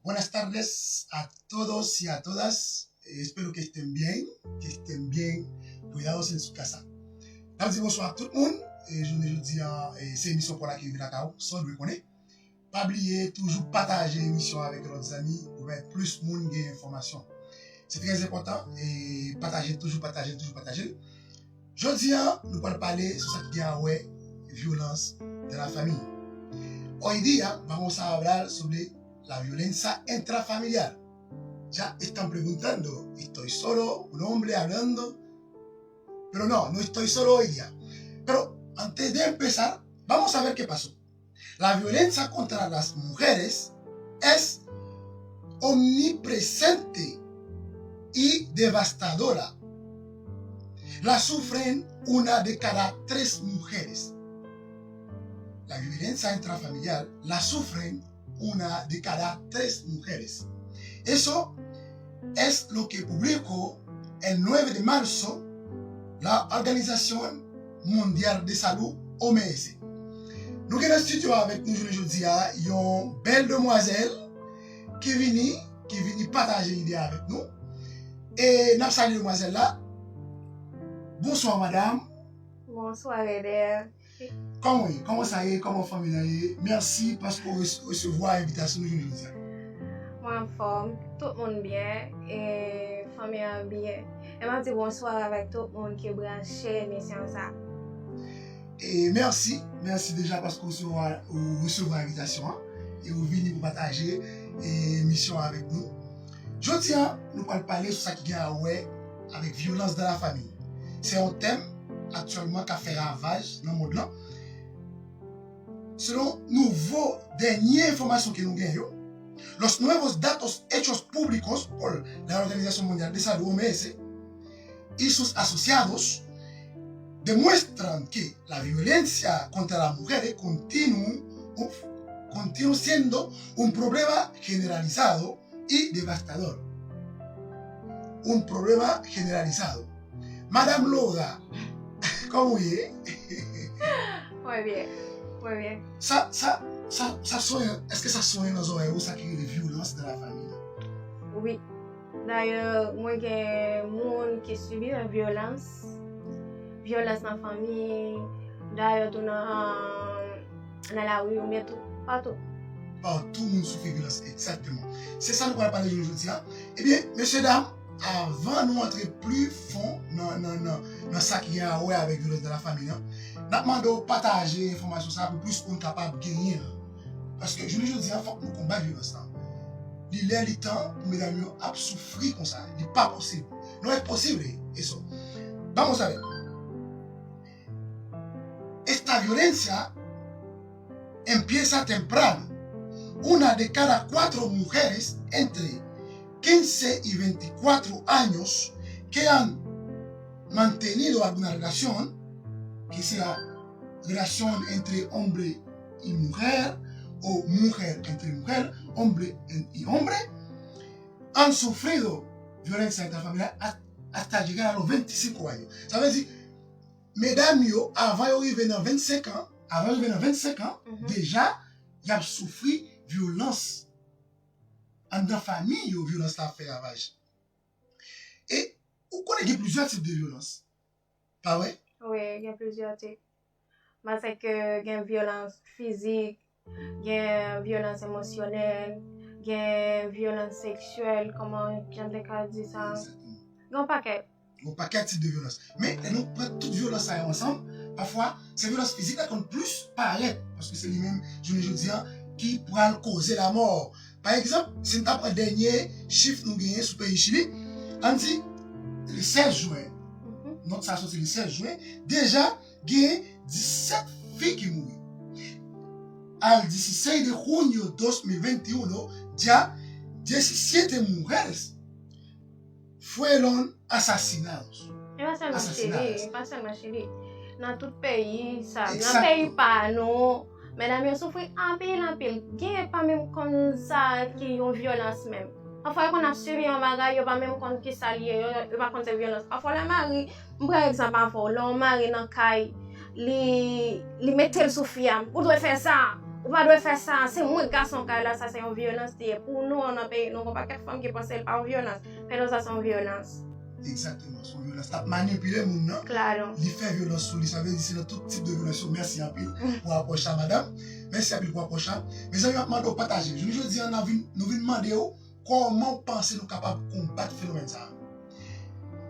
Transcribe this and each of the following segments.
Buenas tardes a todos y a todas. Espero que estén bien, cuidados en su casa. Merci, bonsoir tout le monde. Je ne dis c'est une émission pour laquelle vous êtes sans le connaître. Pas oublier, toujours partager l'émission avec d'autres amis pour mettre plus de monde d'informations. C'est très important et toujours partager. Je dis, nous allons parler sur ce qui est violence de la famille. Hoy día vamos a hablar sobre la violencia intrafamiliar. Ya están preguntando, ¿estoy solo? ¿Un hombre hablando? Pero no estoy solo hoy día. Pero antes de empezar, vamos a ver qué pasó. La violencia contra las mujeres es omnipresente y devastadora. La sufren una de cada 3 mujeres. La violencia intrafamiliar la sufren una de cada 3 mujeres. Eso es lo que publicó el 9 de marzo la Organización Mondiale de Salud, OMS. Nous avons un studio avec nous aujourd'hui, une belle demoiselle qui vient partager l'idée avec nous. Et nous saluons demoiselle là. Bonsoir madame. Bonsoir Eder. Comment ça est, comment famille est? Merci parce qu'on recevoir l'invitation aujourd'hui. Moi en forme, tout le monde bien et famille bien. Et moi dis bonsoir avec tout le monde qui est branché l'émission ça. Et merci déjà parce qu'on recevoir l'invitation et vous venez pour partager l'émission avec nous. Je tiens nous allons parler sur ce qui est avec violence dans la famille. C'est un thème actuellement qui a fait ravage dans le monde là. Selon nouveaux dernières informations que nous gagnons, los nuevos datos hechos públicos por la Organización Mundial de Salud, OMS, y sus asociados demuestran que la violencia contra las mujeres continúa siendo un problema generalizado y devastador. Un problema generalizado. Madame Loda, ¿cómo es? Muy bien. Ça sonne, est-ce que ça sonne dans les oreilles ça qui est les violences dans la famille? Oui. D'ailleurs, moi j'ai des gens qui subissent la violence dans la famille. D'ailleurs, dans la rue, on met tout, partout. Tout le monde souffre de violence, exactement. C'est ça que nous allons parler aujourd'hui. Eh bien, messieurs, dames, avant de nous entrer plus fond dans ce qui est avec la violence dans la famille, nous demandons de partager l'information pour plus qu'on capable de gagner. Parce que je dis, il faut que nous combattions la violence. Il est le temps pour mesdames à souffrir comme ça. Il n'est pas possible. Non, c'est possible. Eso. Vamos a ver. Esta violencia empieza temprano. Una de cada 4 mujeres entre 15 y 24 años que han mantenido alguna relación, que sea relación entre hombre y mujer, o mujer entre mujer, hombre y hombre, han sufrido violencia intrafamiliar hasta llegar a los 25 años. Ça veut dire, mesdames, avant d'arriver dans 25 ans, déjà, ils ont souffert violence. En la famille, violence a fait ravage. Et vous connaissez plusieurs types de violence. Pas vrai? Oui, il y a plusieurs types. Mais c'est que il y a violence physique, il y a violence émotionnelle, il y a violence sexuelle, comment j'aime dire ça. Il y a un paquet. Un paquet de types de violence. Mais nous prenons toute violence ensemble. Parfois, ces violences physiques là comptent plus paraître. Parce que c'est lui-même, je dis, qui pourra causer la mort. Par exemple, si nous avons un dernier chiffre nous gagnons sur le pays Chili, on dit le 16 juin, notre station c'est le 16 juin, déjà, il y a 17 filles qui mourent. al 16 de junio de 2021, ya 17 mujeres fueron asesinadas. E pa selman Chili, pa selman Chili. Nan tout peyi, sa, nan Exacto. peyi pa nou, mesdames yo soufri anpil. Gen pa mèm kon sa ki yon violans mèm. Parfois kon ap suivi yon bagay, yo pa mèm kon ki sa liye, yo pa kon se violans. Parfois la mari, mpre exemple parfois, lon mari nan kay, li metel sou fiyam, ou dwe fè sa, ou pa dwe fè sa, se mwen gason kay la, sa se yon violans tiye. Pou nou an peyi, nou kon pa ket fam ki pense pa yon violans, pero sa son violans. Exactement, son violence. T'as manipulé mon nom. Claro. Il fait violence sur lui. Ça veut dire que c'est dans tout type de violence. Merci un peu pour approcher madame. Merci un peu pour approcher. Mais ça, nous demandé de partager. Je veux dire, nous venons demander comment penser nous capables de combattre le phénomène ça.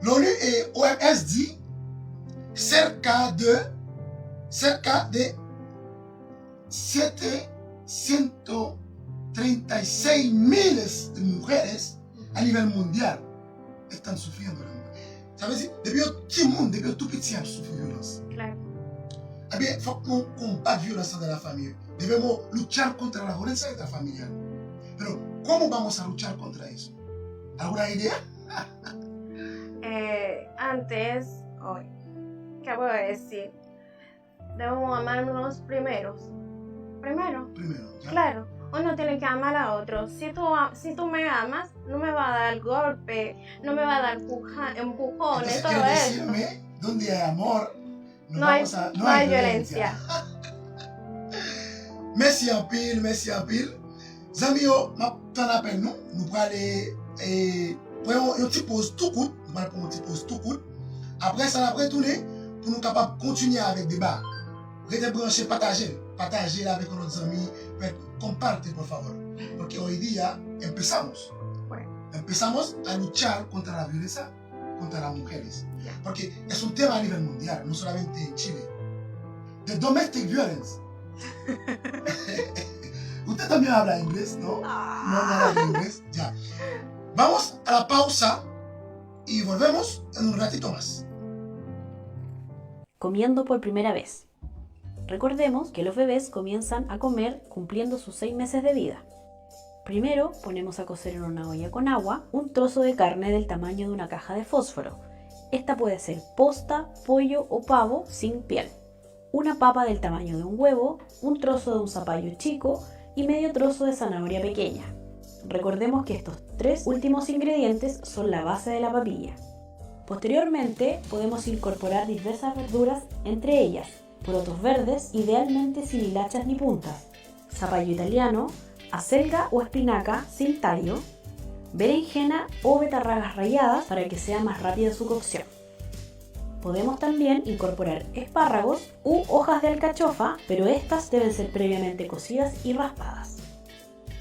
L'ONU et OMS dit cerca de 736.000 mujeres a nivel mundial están sufriendo la muerte. Ça veut dire, depuis tout le monde, depuis tout petit, a souffert de violence. Claro. Eh bien, il faut qu'on combatte la violence dans la famille. Devemos luchar contra la violencia intrafamiliar. Pero, ¿cómo vamos a luchar contra eso? ¿Alguna idea? Antes, hoy, ¿qué puedo decir? Debemos amarnos primero. Primero, ¿ya? Claro. Uno tiene que amar a otro. Si tú me amas, no me va a dar golpe, no me va a dar empujones, Entonces, todo quiere eso. decirme, donde hay amor, No hay violencia. Merci en pile, merci en pile. Zami yo, ma tan appel nous pour aller pour un petit pause tout court, nous allons prendre un petit pause tout court. Après ça, on va retourner pour nous capables continuer avec débat. Restez branchés, partagez avec nos amis, comparte por favor, porque hoy día empezamos a luchar contra la violencia contra las mujeres, porque es un tema a nivel mundial, no solamente en Chile. The domestic violence. Usted también habla inglés, ¿no? No habla inglés. Ya. Vamos a la pausa y volvemos en un ratito más. Comiendo por primera vez. Recordemos que los bebés comienzan a comer cumpliendo sus 6 meses de vida. Primero ponemos a cocer en una olla con agua un trozo de carne del tamaño de una caja de fósforo. Esta puede ser posta, pollo o pavo sin piel. Una papa del tamaño de un huevo, un trozo de un zapallo chico y medio trozo de zanahoria pequeña. Recordemos que estos 3 últimos ingredientes son la base de la papilla. Posteriormente podemos incorporar diversas verduras, entre ellas porotos verdes, idealmente sin hilachas ni puntas, zapallo italiano, acelga o espinaca sin tallo, berenjena o betarragas ralladas para que sea más rápida su cocción. Podemos también incorporar espárragos u hojas de alcachofa, pero estas deben ser previamente cocidas y raspadas.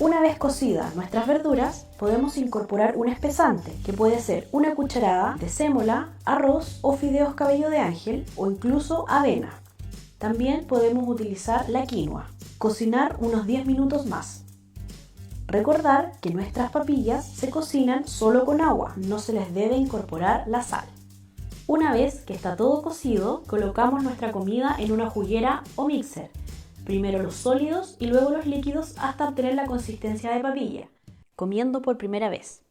Una vez cocidas nuestras verduras, podemos incorporar un espesante, que puede ser una cucharada de sémola, arroz o fideos cabello de ángel o incluso avena. También podemos utilizar la quinoa. Cocinar unos 10 minutos más. Recordar que nuestras papillas se cocinan solo con agua, no se les debe incorporar la sal. Una vez que está todo cocido, colocamos nuestra comida en una juguera o mixer. Primero los sólidos y luego los líquidos hasta obtener la consistencia de papilla. Comiendo por primera vez.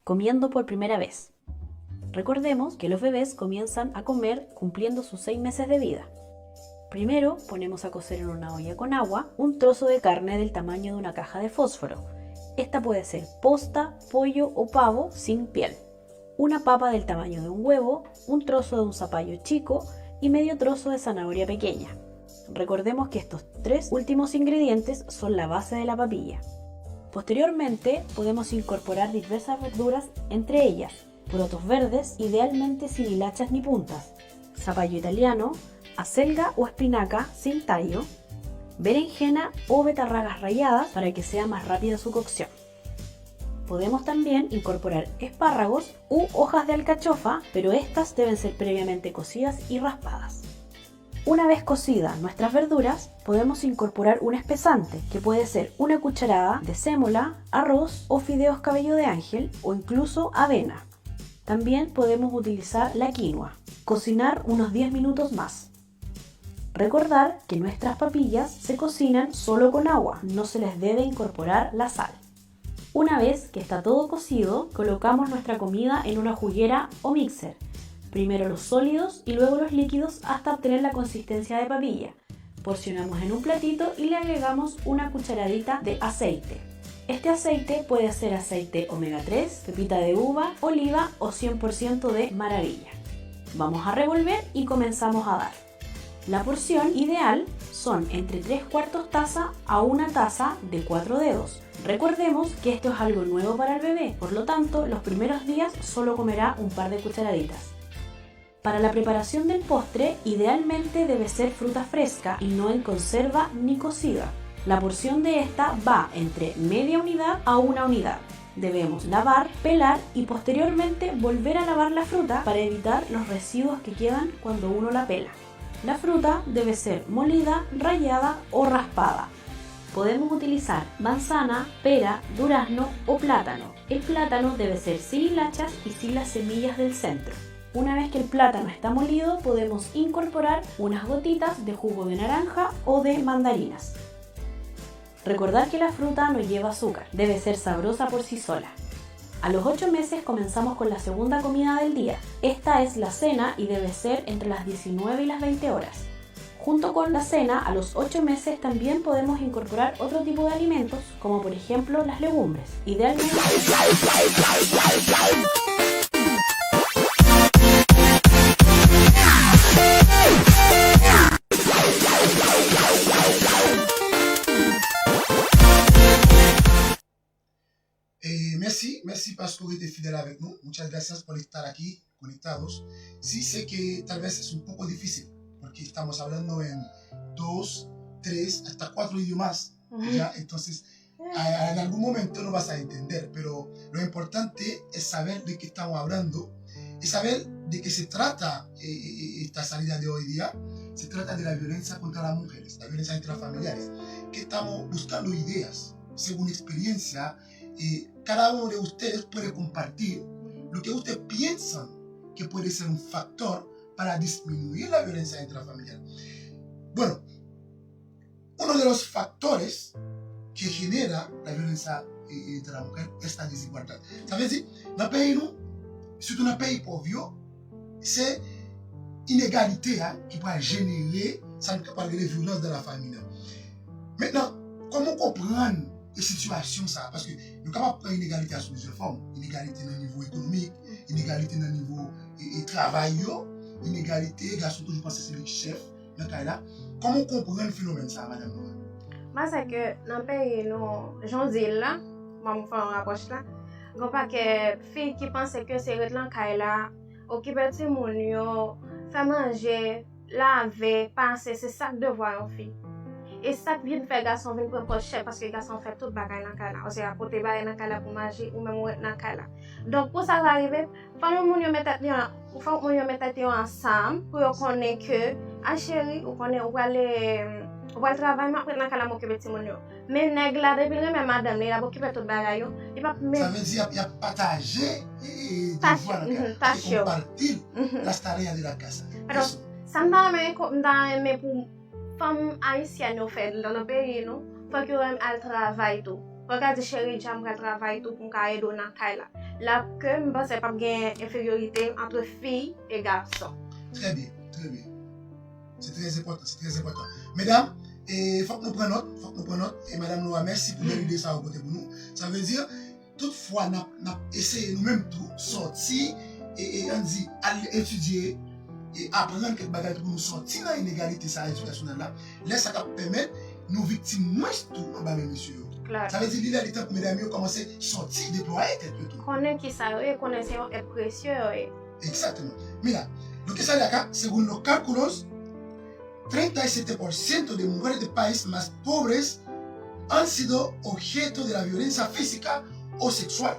Comiendo por primera vez. Recordemos que los bebés comienzan a comer cumpliendo sus 6 meses de vida. Primero ponemos a cocer en una olla con agua un trozo de carne del tamaño de una caja de fósforo. Esta puede ser posta, pollo o pavo sin piel. Una papa del tamaño de un huevo, un trozo de un zapallo chico y medio trozo de zanahoria pequeña. Recordemos que estos 3 últimos ingredientes son la base de la papilla. Posteriormente podemos incorporar diversas verduras, entre ellas porotos verdes, idealmente sin hilachas ni puntas, zapallo italiano, acelga o espinaca sin tallo, berenjena o betarragas ralladas para que sea más rápida su cocción. Podemos también incorporar espárragos u hojas de alcachofa, pero estas deben ser previamente cocidas y raspadas. Una vez cocidas nuestras verduras, podemos incorporar un espesante, que puede ser una cucharada de sémola, arroz o fideos cabello de ángel o incluso avena. También podemos utilizar la quinoa. Cocinar unos 10 minutos más. Recordar que nuestras papillas se cocinan solo con agua, no se les debe incorporar la sal. Una vez que está todo cocido, colocamos nuestra comida en una juguera o mixer. Primero los sólidos y luego los líquidos hasta obtener la consistencia de papilla. Porcionamos en un platito y le agregamos una cucharadita de aceite. Este aceite puede ser aceite omega 3, pepita de uva, oliva o 100% de maravilla. Vamos a revolver y comenzamos a dar. La porción ideal son entre 3/4 taza a 1 taza de 4 dedos. Recordemos que esto es algo nuevo para el bebé, por lo tanto los primeros días solo comerá un par de cucharaditas. Para la preparación del postre, idealmente debe ser fruta fresca y no en conserva ni cocida. La porción de esta va entre media unidad a 1 unidad. Debemos lavar, pelar y posteriormente volver a lavar la fruta para evitar los residuos que quedan cuando uno la pela. La fruta debe ser molida, rallada o raspada. Podemos utilizar manzana, pera, durazno o plátano. El plátano debe ser sin hilachas y sin las semillas del centro. Una vez que el plátano está molido, podemos incorporar unas gotitas de jugo de naranja o de mandarinas. Recordar que la fruta no lleva azúcar, debe ser sabrosa por sí sola. A los 8 meses comenzamos con la segunda comida del día. Esta es la cena y debe ser entre las 19 y las 20 horas. Junto con la cena, a los 8 meses también podemos incorporar otro tipo de alimentos, como por ejemplo las legumbres. Idealmente... Merci parce que vous êtes fidèles avec nous. Muchas gracias por estar aquí conectados. Sí sé que tal vez es un poco difícil porque estamos hablando en 2, 3, hasta 4 idiomas, ¿ya? Entonces, en algún momento no vas a entender, pero lo importante es saber de qué estamos hablando y saber de qué se trata esta salida de hoy día. Se trata de la violencia contra las mujeres, la violencia intrafamiliares, que estamos buscando ideas, según experiencia. Cada uno de ustedes puede compartir lo que ustedes piensan que puede ser un factor para disminuir la violencia intrafamiliar. Bueno, uno de los factores que genera la violencia entre la mujer es la desigualdad. ¿Sabes? Si dans le pays, surtout dans le pays pauvre, c'est inégalité qui peut générer la violence dans la famille. Maintenant, comment comprendre les situations ça? Parce que nous sommes capables de prendre une inégalité à plusieurs formes. Inégalité dans le niveau économique, inégalité dans le niveau travail, inégalité, garçon toujours penser c'est le chef. Comment comprendre le phénomène ça, madame? C'est que dans le pays, nous, j'en dis là, je vais faire un rapproche là, il n'y a pas que filles qui pensent que c'est le là, occuper de mon faire manger, laver, penser, c'est ça que devoir en fille. Et ça vient faire garçon venir prendre chef parce que garçon fait tout bagaille dans la là, c'est à côté bagaille dans la pour manger ou même dans la là. Donc pour ça arriver, faut nous mettre ensemble pour connaître que ah chérie, ou connaît ou aller travailler mais après dans la m'occuper petit mon yo. Mais nèg là depuis même madame là occuper tout bagaille yo, il pas ça veut dire il y a partagé tâche compartir las tareas de la casa. Alors ça dans mais pour femme haïtienne au fait dans le pays non, faut que elle travaille tout. Regarde chérie, j'aimerais travailler tout pour qu'elle donne dans là. Là que je pense pas gain infériorité entre filles et garçons. Très bien, très bien. C'est très important, c'est très important. Mesdames, il faut que nous prenions note, et Madame Noah, merci pour l'idée ça au côté pour nous. Ça veut dire, toutefois, nous avons essayé nous-mêmes tout, sortir, et on dit, aller étudier, et apprendre quelques bagages pour nous sortir dans l'inégalité éducationnelle là. Là, ça va permettre nos victimes moins tout en bas, monsieur. Claro. Ça veut dire, l'idée, l'étape, mesdames, ils ont commencé à sortir, déployer quelque chose. Connaître qui ça est, connaissance est précieux. Exactement. Mira, lo que sale acá, según los cálculos, 37% de mujeres de países más pobres han sido objeto de la violencia física o sexual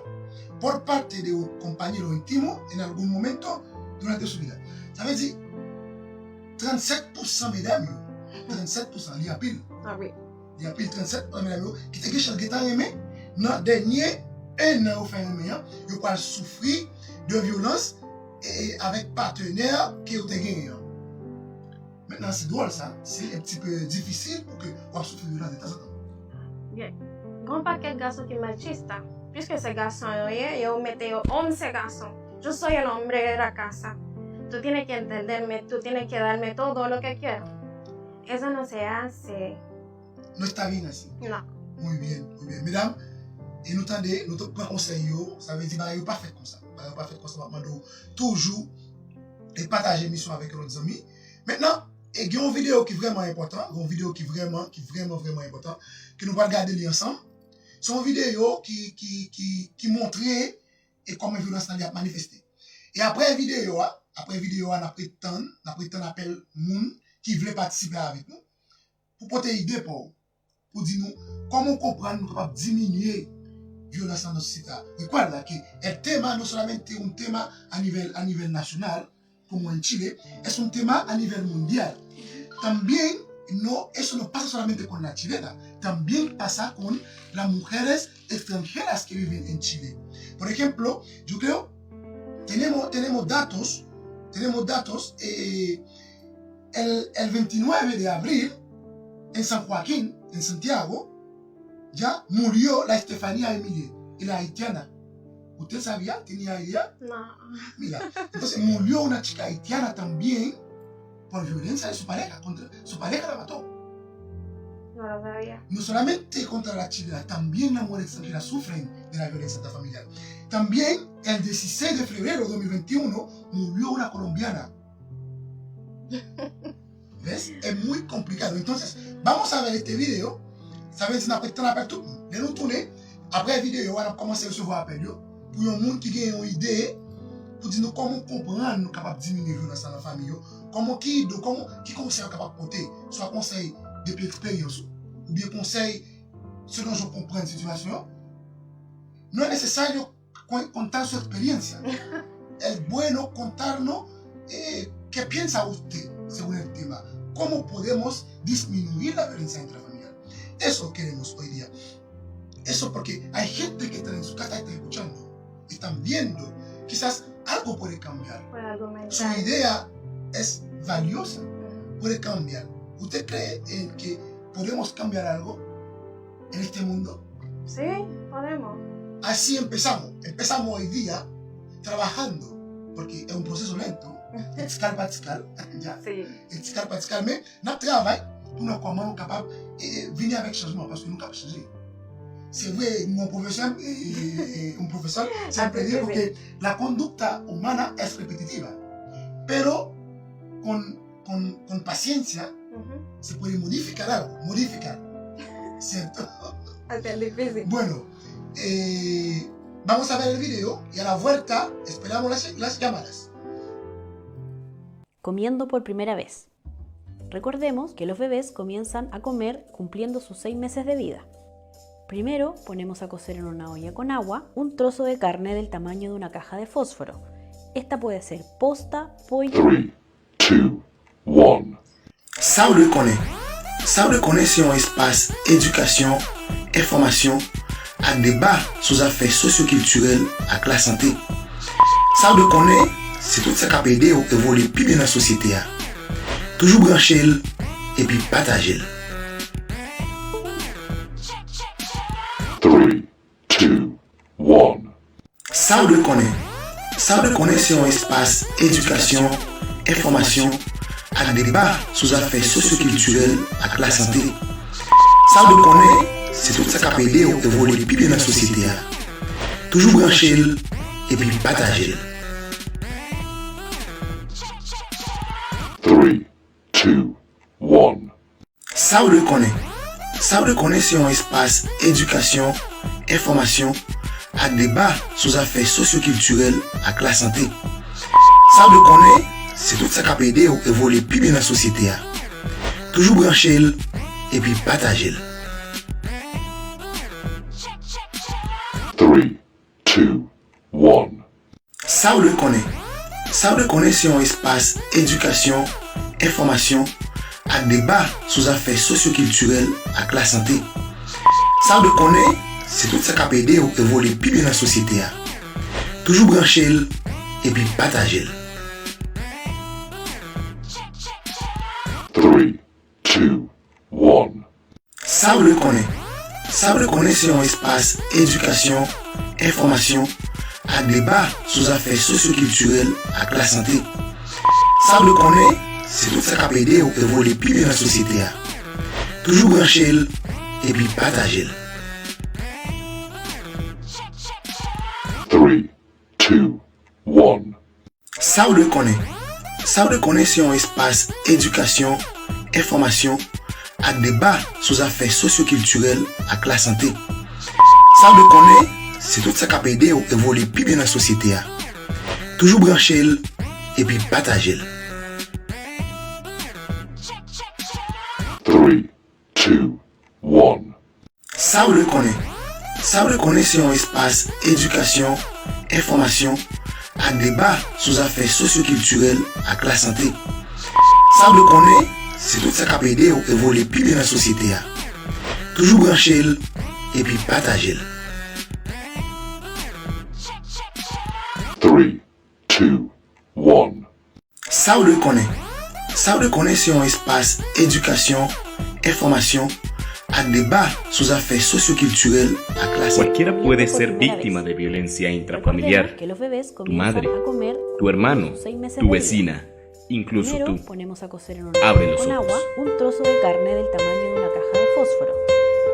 por parte de un compañero íntimo en algún momento durante su vida. Ça veut dire 37% mesdames, 37% il y a pile. Ah oui. Il y a pile 37% mesdames qui te gênent qui t'ont aimé dans dernier un an au fin de mois, ils peuvent souffrir de violence et avec partenaire qui ont gagné. Maintenant, c'est drôle ça. C'est un petit peu difficile pour que on souffre violence de temps en temps. Bien. Grand paquet de garçons qui machistes. Puisque ces garçons, yo mete yo 11 garçons. Yo soy el hombre de la casa. Tú tienes que entenderme, tú tienes que darme todo lo que quiero. Eso no se hace. No está bien así. No. Muy bien, muy bien. Mesdames, et nous tendez, nous prenons conseil, ça veut dire que pas fait comme ça. Pas fait comme ça, toujours et partager l'émission avec nos amis. Maintenant, il y a une vidéo qui est vraiment importante, une vidéo qui est vraiment importante, que nous allons regarder ensemble. C'est une vidéo qui montre et comment la violence a manifesté. Et après la vidéo, on a prétendu appeler moun qui veulent participer avec nous pour porter une idée pour dire nous comment comprendre nous capable diminuer la violence dans notre société. Recuerda que el tema no solamente un tema a nivel nacional, como en Chile, es un tema a nivel mundial. También eso no pasa solamente con la chilena, también pasa con las mujeres extranjeras que viven en Chile. Por ejemplo, yo creo, tenemos datos, el 29 de abril, en San Joaquín, en Santiago, ya murió la Estefanía Emilie, y la haitiana. ¿Usted sabía? ¿Tenía idea? No. Mira, entonces murió una chica haitiana también por violencia de su pareja. Su pareja la mató. No lo sabía. No solamente contra la chilena, también las mujeres extranjeras sufren de la violencia familiar. También el 16 de febrero de 2021 murió una colombiana. ¿Ves? Es muy complicado. Entonces, vamos a ver este video. ¿Sabes? Si nous avons tout le monde. Tourner. Après la vidéo, on a commencé à recevoir appel pour un monde qui a une idée pour dire comment comprendre nous capable diminuer la violence dans la famille. Comment qui conseil capable de porter, soit conseil depuis expérience ou bien conseil selon je comprends la situation. No es necesario contar su experiencia. Es bueno contarnos qué piensa usted según el tema. ¿Cómo podemos disminuir la violencia intrafamiliar? Eso queremos hoy día. Eso porque hay gente que está en su casa y está escuchando. Están viendo. Quizás algo puede cambiar. Su idea es valiosa. Puede cambiar. ¿Usted cree en que podemos cambiar algo en este mundo? Sí, podemos. Así empezamos. Empezamos hoy día trabajando. Porque es un proceso lento. Escal par escal. Sí. Escal par escal. Mais notre travail, pour nous comment capable de venir avec changement. Parce que nous sommes changés. C'est vrai, un profesor siempre dijo que la conducta humana es repetitiva. Pero con paciencia se puede modificar algo. ¿Cierto? Es difícil. Bueno, vamos a ver el video y a la vuelta esperamos las llamadas. Comiendo por primera vez. Recordemos que los bebés comienzan a comer cumpliendo sus 6 meses de vida. Primero ponemos a cocer en una olla con agua un trozo de carne del tamaño de una caja de fósforo. Esta puede ser posta, pollo... 3, 2, 1. Sabre Koné c'est un espace éducation, information et débat sur les affaires socio-culturelles et la santé. Sabre Koné, c'est tout ça qui peut aider à évoluer plus bien dans la société. Toujours brancher et puis partager. 3, 2, 1. Sabre Koné c'est un espace éducation, information et débat sur les affaires socio-culturelles et la santé. Sabre Koné, c'est tout ça qui peut aider à évoluer plus bien dans la société. Toujours brancher et puis partager. 3, 2, 1. Sabre Koné c'est un espace éducation, information et débat sur les affaires socio-culturelles et la santé. Sabre Koné, c'est tout ça qui peut aider à évoluer plus bien dans la société. Toujours brancher et puis partager. 3, 2, 1. Sabre Koné c'est un espace éducation, information et débat sur les affaires socio-culturelles et la santé. Sabre Koné, c'est tout ça qui peut aider à évoluer plus bien dans la société. Toujours brancher et puis partager. 3, 3, 2, 1. Sabre connaît c'est un espace éducation, information, à débat sur affaires socio-culturelles avec la santé. Sabre connaît c'est tout ça qui peut aider ou évoluer plus bien dans la société. Toujours brancher et puis partager. 3, 2, 1. Sabre connaît c'est un espace éducation, information, avec débat sur affaires socio-culturelles avec la santé. Sabre connaît c'est tout ça qui peut aider ou évoluer plus bien dans la société. Toujours brancher et puis partager. 3, 2, 1. Sabre connaît c'est un espace éducation, information, avec débat sur affaires socio-culturelles avec la santé. Sabre connaît c'est tout ça qui peut aider ou évoluer plus bien dans la société. Toujours brancher et puis partager. 3, 2, 1. Sabre connaît c'est un espace éducation, information, avec débat sur affaires socio-culturelles avec la santé. Cualquiera puede ser víctima de violencia intrafamiliar. Que los bebés Tu comienzan madre, a comer tu hermano, sus 6 meses tu de vida. vecina, incluso Primero tú. ponemos a cocer en un Abre horno los con ojos. agua un trozo de carne del tamaño de una caja de fósforo.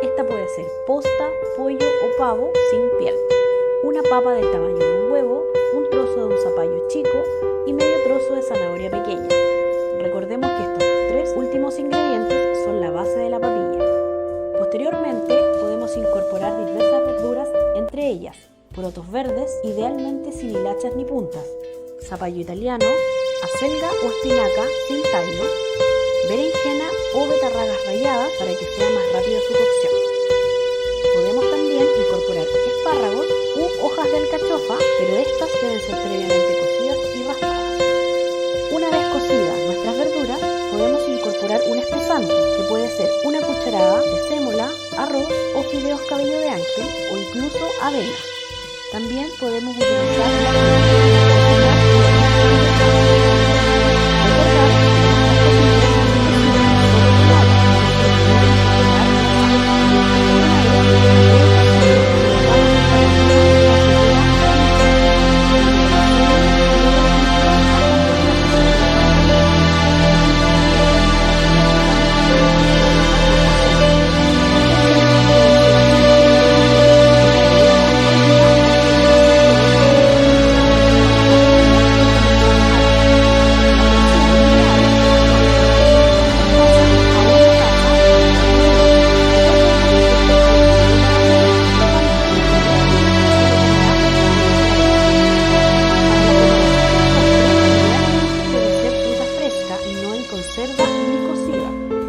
Esta puede ser posta, pollo o pavo sin piel. Una papa del tamaño de un huevo, un trozo de un zapallo chico y medio trozo de zanahoria pequeña. Recordemos que estos 3 últimos ingredientes son la base de la papilla. Posteriormente podemos incorporar diversas verduras, entre ellas porotos verdes, idealmente sin hilachas ni puntas, zapallo italiano, acelga o espinaca sin tallo, berenjena o betarragas ralladas para que sea más rápida su cocción. Podemos también incorporar espárragos u hojas de alcachofa, pero estas deben ser previamente cocidas y raspadas. Una vez cocidas nuestras verduras, podemos incorporar un espesante, que puede ser una cucharada de sémola, arroz o fideos cabello de ángel o incluso avena. También podemos utilizar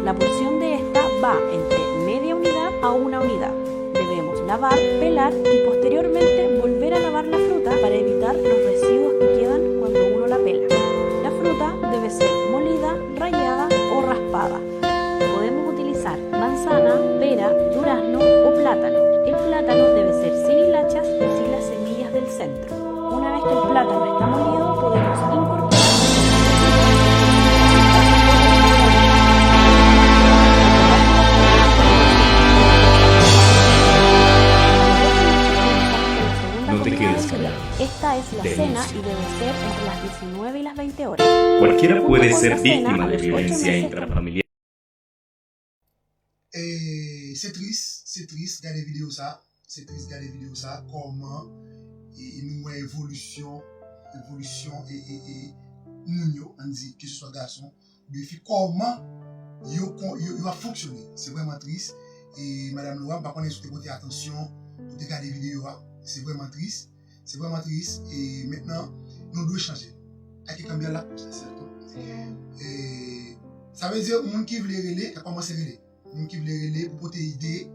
La porción de esta va entre media unidad a una unidad. Debemos lavar, pelar y posteriormente volver a lavar la fruta para evitar los residuos que quedan cuando uno la pela. La fruta debe ser molida, rallada o raspada. Podemos utilizar manzana, pera, durazno o plátano. El plátano debe ser sin hilachas y sin las semillas del centro. Una vez que el plátano está molido, podemos incorporar No te quedes callado. Esta es la Denuncia. cena y debe ser entre las 19 y las 20 horas. Cualquiera puede ser Después de la víctima cena, de a los 8 violencia meses, intrafamiliar. C'est triste regarder vidéo ça. C'est triste regarder vidéo ça. Comment nous évolution et nous on dit que ce soit garçon, mais comment yo a fonctionné. C'est vraiment triste. Et Madame Laura, par contre, je porter attention pour regarder vidéo. C'est vraiment triste. C'est vraiment triste. Et maintenant, nous devons changer. Avec un bien là, c'est certain. Et ça veut dire que les gens qui veulent relayer, ils commencent à relayer. Les gens qui veulent relayer pour porter idée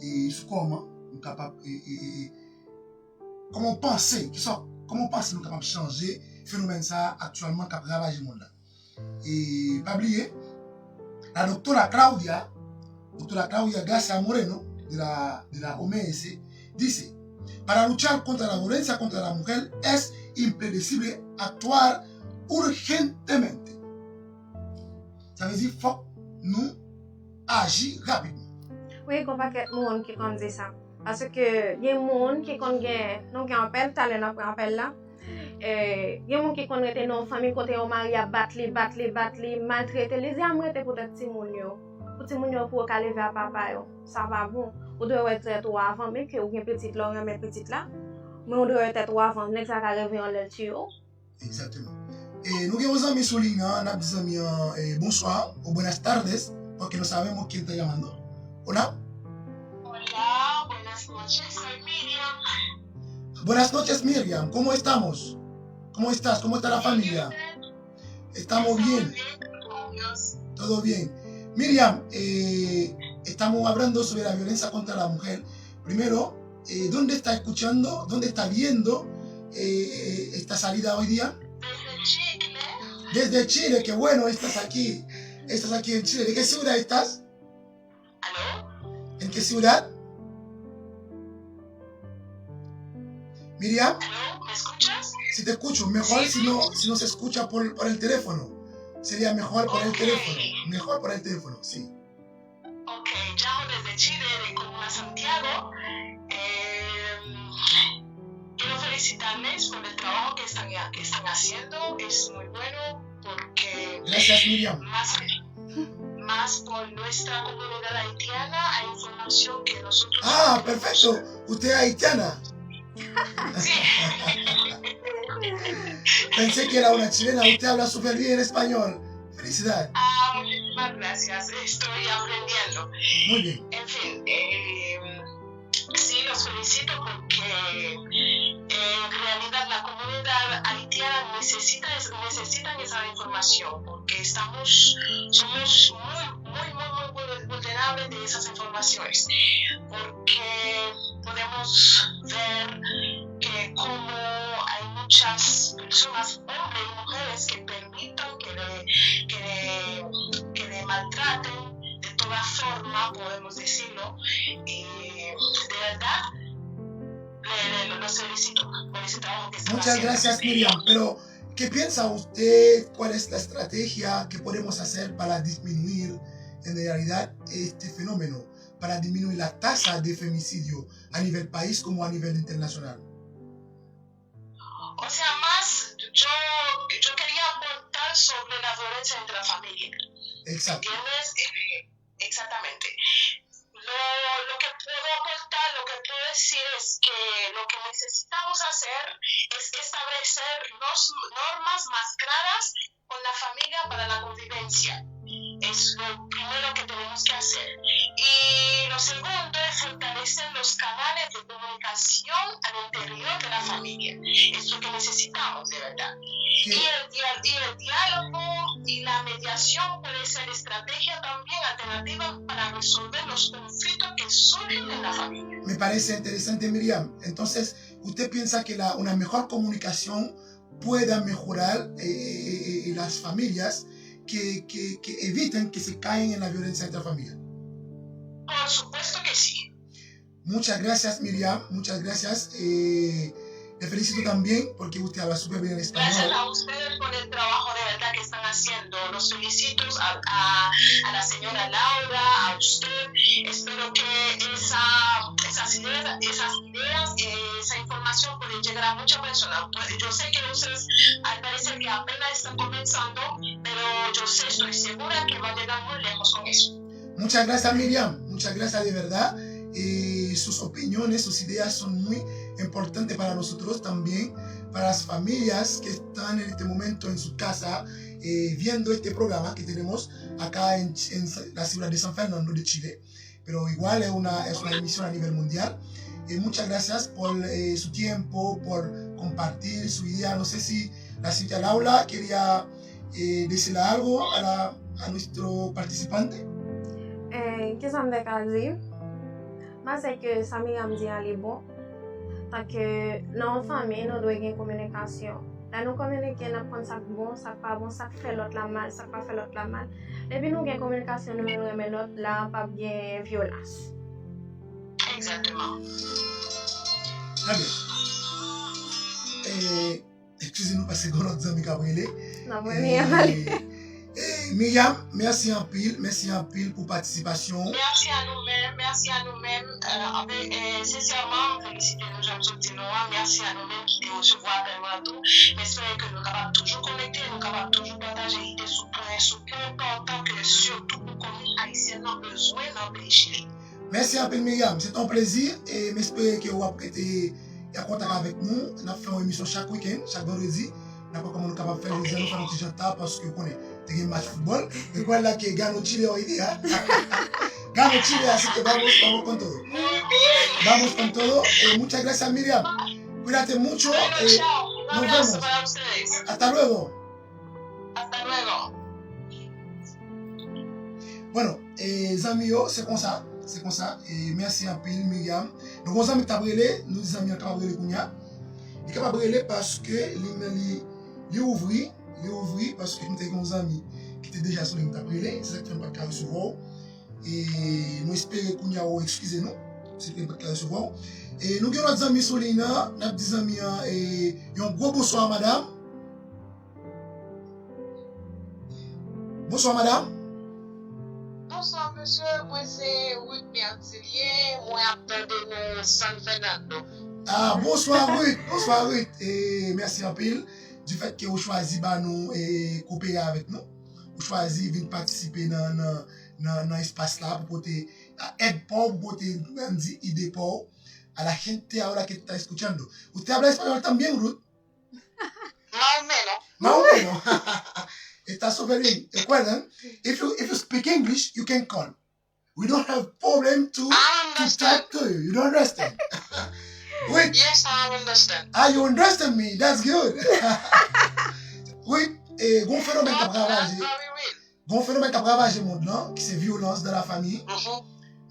et sur comment nous sommes capables comment penser, comment penser nous sommes capables de changer le phénomène ça actuellement qui ravage le monde là. Et pas oublier, la doctora Claudia Garcia Moreno de la OMS dice: para luchar contra la violencia contra la mujer es impredecible actuar urgentemente. Ça veut dire faut nous agir rapidement. Oui, kon pa ket moun ki kon di sa. Parce que gen moun ki kon gen, nou gen apel, talen apre apel la. Gen moun ki kon rete non fami kote yo mari a bat li, maltraite li, zi amrete pou te ti moun yo. Pou ti moun yo pou kaleve a papa yo. Ça va bon. Ou dwe wè tret ou avan, men ke ou gen petit la, ou gen men petit la. Men ou dwe tret ou avan, nek sa ka reve yon lel ti yo. Exactement. Nous avons un ami sur ligne, nous avons dit bonsoir ou buenas tardes, porque no sabemos quién está llamando. Hola. Hola, buenas noches, soy Miriam. Buenas noches, Miriam. ¿Cómo estamos? ¿Cómo estás? ¿Cómo está la familia? Estamos bien. Adiós. Todo bien. Miriam, estamos hablando sobre la violencia contra la mujer. Primero, ¿dónde está escuchando, dónde está viendo esta salida hoy día? Desde Chile. Desde Chile, qué bueno, estás aquí en Chile. ¿De qué ciudad estás? ¿Aló? ¿En qué ciudad? Miriam, ¿Aló? ¿Me escuchas? si te escucho, mejor si no se escucha por el teléfono. Sería mejor por el teléfono. Mejor por el teléfono, sí. Ok, llamo desde Chile, de Comuna Santiago. Quiero felicitarles por el trabajo que están haciendo. Es muy bueno porque Gracias, Miriam. más por nuestra comunidad haitiana hay información que nosotros... Ah, perfecto. Usted es haitiana. Sí. Pensé que era una chilena. Usted habla súper bien español. Felicidad. Muchísimas gracias. Estoy aprendiendo. Muy bien. En fin, sí, los felicito porque en realidad la comunidad haitiana necesitan esa información porque somos muy vulnerables de esas informaciones porque podemos ver que como hay muchas personas, hombres y mujeres, que permitan que le maltraten de toda forma, podemos decirlo, y de verdad los felicito por ese trabajo que están Muchas haciendo. gracias, Miriam. Pero, ¿qué piensa usted? ¿Cuál es la estrategia que podemos hacer para disminuir en realidad este fenómeno? Para disminuir la tasa de femicidio a nivel país como a nivel internacional. O sea, más yo quería aportar sobre la violencia entre la familia. Exacto. ¿Entiendes? Exactamente. Lo que puedo aportar, lo que puedo decir es que lo que necesitamos hacer es establecer normas más claras con la familia para la convivencia. Es lo primero que tenemos que hacer. Y lo segundo es fortalecer los canales de comunicación al interior de la familia. Es lo que necesitamos, de verdad. Sí. Y el diálogo y la mediación puede ser estrategia también alternativa para resolver los conflictos que surgen en la familia. Me parece interesante, Miriam. Entonces, ¿usted piensa que una mejor comunicación pueda mejorar las familias que eviten que se caigan en la violencia intrafamiliar? Por supuesto que sí. Muchas gracias, Miriam. Muchas gracias. Le felicito también porque usted habla súper bien español. Gracias a ustedes por el trabajo de verdad que están haciendo. Los felicito a la señora Laura, a usted. Espero que esas ideas, esa información pueden llegar a muchas personas. Yo sé que ustedes, al parecer que apenas están comenzando, pero yo sé, estoy segura que va a llegar muy lejos con eso. Muchas gracias, Miriam. Muchas gracias de verdad. Sus opiniones, sus ideas son muy importantes para nosotros también, para las familias que están en este momento en su casa viendo este programa que tenemos acá en la ciudad de San Fernando de Chile. Pero igual es una emisión a nivel mundial. Muchas gracias por su tiempo, por compartir su idea. No sé si la señora Laura quería decirle algo a nuestro participante. Qu'est-ce que je veux dire? Moi, c'est que ça m'a dit aller bon. Tant que dans la famille, nous devons avoir une communication. Là, nous communiquons, nous prenons ça bon, ça pas bon, ça fait l'autre la mal, ça pas fait l'autre la mal. Et puis nous avons une communication, nous remettons l'autre là, pas bien violence. Exactement. Très bien. Excusez-nous parce que notre ami Gabriel. Non, mais Myriam, merci en pile pour participation. Merci à nous-mêmes. Sincèrement, félicitez nous, j'aime ce petit Noah. Merci à nous-mêmes qui te recevoir vraiment tout. J'espère que nous sommes capables toujours connecter, nous sommes capables toujours partager idées sur point important que surtout pour communes haïtiennes ont besoin dans le pays Chili. Merci un peu Myriam, c'est un plaisir et j'espère que vous avez été en contact avec nous. Nous faisons une émission chaque week-end, chaque vendredi. Nous avons comment nous sommes capables de faire les nous faire un petit jantar parce que nous connaissons un match de football. Et quoi là que Gano Chile a idée. Gano Chile, así que vamos con todo. Vamos con todo. Muchas gracias Myriam. Cuídate mucho. Nos vemos. Hasta luego. Hasta luego. Bueno, amis, c'est comme ça. C'est comme ça. Et merci un peu, Myriam. Donc, nos amis Tabrele, nous disons amis Tabrele Kounia. Il est capable de parce que il ouvrit parce que nous avons des amis qui étaient déjà sur Tabrele. C'est ça qui n'est pas le recevoir. Et nous espérons Kounia, excusez-nous. C'est pas le recevoir. Et nous avons des amis sur l'INA. Nous avons des amis. Et un gros bonsoir, madame. Bonsoir, madame. Bonsoir monsieur, moi c'est Ruth Bertilier, moi appelle de San Fernando. Ah, bonsoir Ruth, et merci en pile du fait que vous choisissez nous et coopérer avec nous. Vous choisissez de participer dans l'espace là pour aider pour grandir idée pour a la gente ahora que está escuchando. ¿Usted habla español también, Ruth? Más o menos. Está súper bien. Recuerden, if you speak English, you can call. We don't have problem to talk to you. You don't understand? Wait. Yes, I understand. Ah, you understand me? That's good. Oui, un phénomène qui a ravagé le monde là, qui c'est violence dans la famille.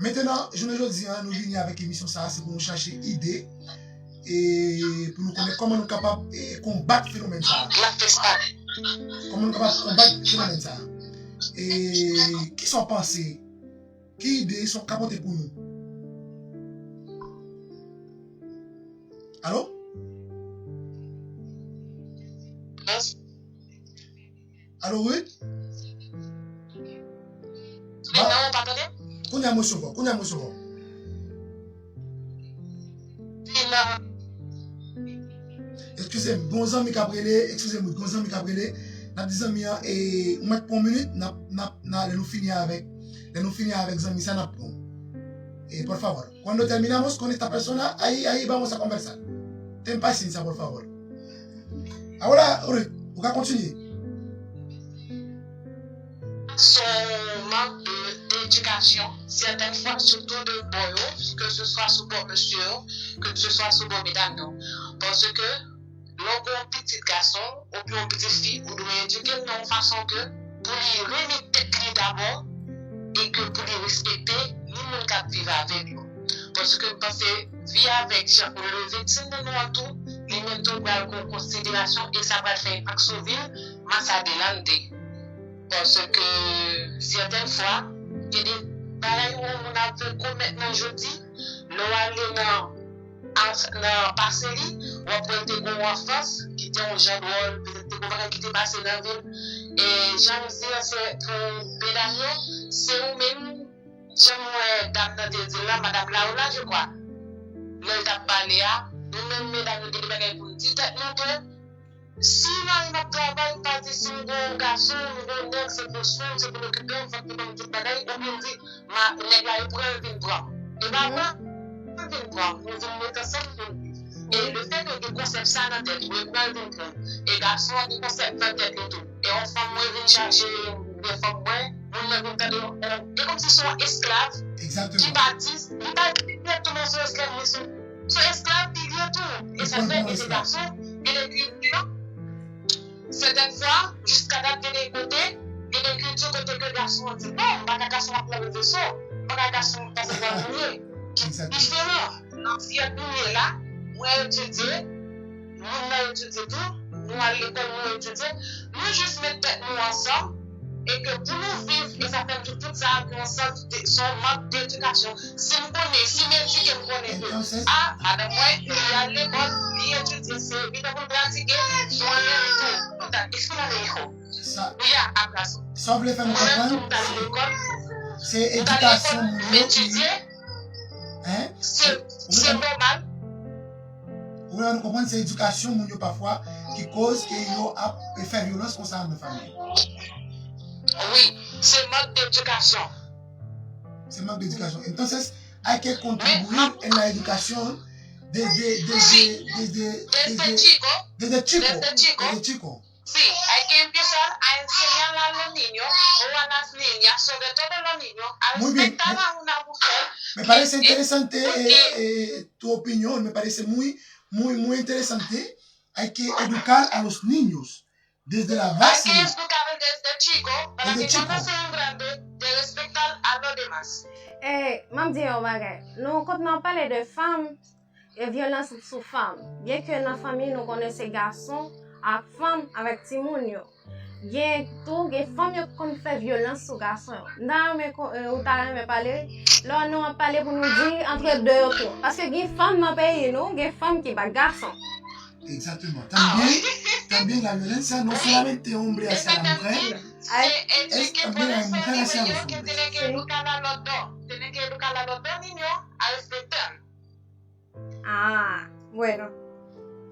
Maintenant, je ne dis pas, nous venons avec l'émission ça, c'est pour nous chercher idée et pour nous connaître comment nous sommes capables de combattre le phénomène ça. Comment nous sommes capables de combattre le phénomène ça. Et qui sont pensés, qui idées sont capotés pour nous. Allô? Allô, oui? Kounya Moussouko. Excusez-moi, bon ami Cabrele, n'a dit amis et on met pour une minute, nous finir avec amis ça n'a pas. Et por favor, cuando terminamos con esta persona, ahí vamos a conversar. Ten paciencia, por favor. Ahora, Ruth, vous pouvez continuer. Son manque d'éducation, certaines fois surtout de boyaux, que ce soit sous bon monsieur, que ce soit sous bon mesdames, non. Parce que l'on petit garçon ou bien petite fille, vous devez éduquer de façon que pour les remettre d'abord et que pour les respecter, nous devons vivre avec nous. Parce que vivre avec le victime de nous en tout, les méthodes en considération et ça va faire action ville, mais ça adelante. Parce que certaines fois, il y a des bagailles où on a fait commettre dans jeudi, l'on aller dans le parcelle, ou après des gros enfants qui étaient en jeune rôle, peut-être des gros qui étaient passés dans la ville. Et j'aime dire, c'est pour pédaler, c'est nous-mêmes, j'aime dame dans des là, madame Laola, je crois. Là, t'as parlé à, nous-mêmes, mesdames, nous devons bagailles pour nous dire, si on a travail, pas de si un garçon, un nègre, c'est pour soin, c'est pour l'occuper, on fait comme tout bagaille, on me dit, ma nègre là, il prend un vin blanc. Et bah, moi, un vin blanc, nous allons mettre ça pour nous. Et le fait de concept ça dans la tête, on prend un vin blanc. Et garçon, il concept dans la tête et tout. Et on fait moins vin charger, des femmes moins, on est comme s'ils sont esclaves. Exactement. Qui baptisent, ils baptisent directement sur esclaves, ils sont esclaves, ils viennent tout. Et ça fait que les garçons, et les cultures, certaines fois, jusqu'à date de les côtés, et les cultures côté que les garçons ont dit non, pas qu'un garçon a plein de vaisseaux, pas qu'un garçon passe à la nuit. Différent. Donc, si on est là, nous avons étudié, nous avons étudié tout, nous à l'école, nous avons étudié, nous juste mettre nous ensemble, et que pour nous vivre, et ça fait tout ça, nous ensemble, son manque d'éducation. Si nous connaissons, si m'éduquer, nous connaissons, ah, madame, moi, il y a l'école, il étudie, c'est évidemment pratiquer, nous en tout. escuela de hijo. Ça, Oui, à place. ça veut faire nous Moi-même, comprendre, dans l'école, c'est dans éducation l'école, qui, étudier, hein, c'est normal. Ou nous comprendre c'est éducation moun yo parfois qui cause que yo a fait violence comme ça dans la famille. Oui, c'est manque d'éducation. C'est manque d'éducation. Entonces, hay que contribuir en la educación desde chicos. Desde chico. Sí, hay que empezar a enseñar a los niños o a las niñas, sobre todo a los niños, a Muy bien. respetar a una mujer. Me parece interesante tu opinión, me parece muy interesante. Hay que educar a los niños desde la base. Hay que educar desde chico para Desde que chico. cuando sean grandes, de respetar a los demás. Mam di yon bagay, nou kont nan pale de fam, violans sou fam. Bien ke nan fami nou konen se gason ak fam avek timoun yo. Gen fam yo kon fè violans sou gason yo. Nan ou talen me pale, lò nou an pale pou nou di entre deux yo tou. Paske gen fam nan peyi nou, gen fam ki ba gason. Exactement. También la violencia no solamente hombre hacia la mujer, Es que también la mujer hacia los que hombres. tiene que educar a los dos. Tiene que educar a los dos niños a respetar. Ah, bueno.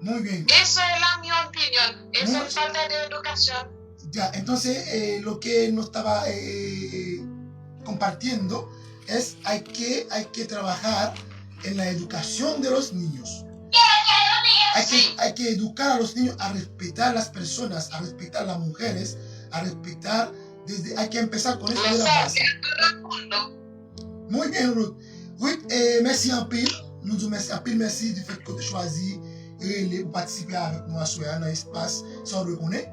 Muy bien. Eso es mi opinión. Eso es falta de educación. Ya, entonces lo que nos estaba compartiendo es hay que trabajar en la educación de los niños. Hay que educar a los niños a respetar a las personas, a respetar a las mujeres, a respetar hay que empezar con eso de la base. Muy bien, Ruth. Ruth, merci en pile. Nous disons merci en pile, merci du fait que tu as choisi de participer avec nous à ce dans l'espace sans le connaître.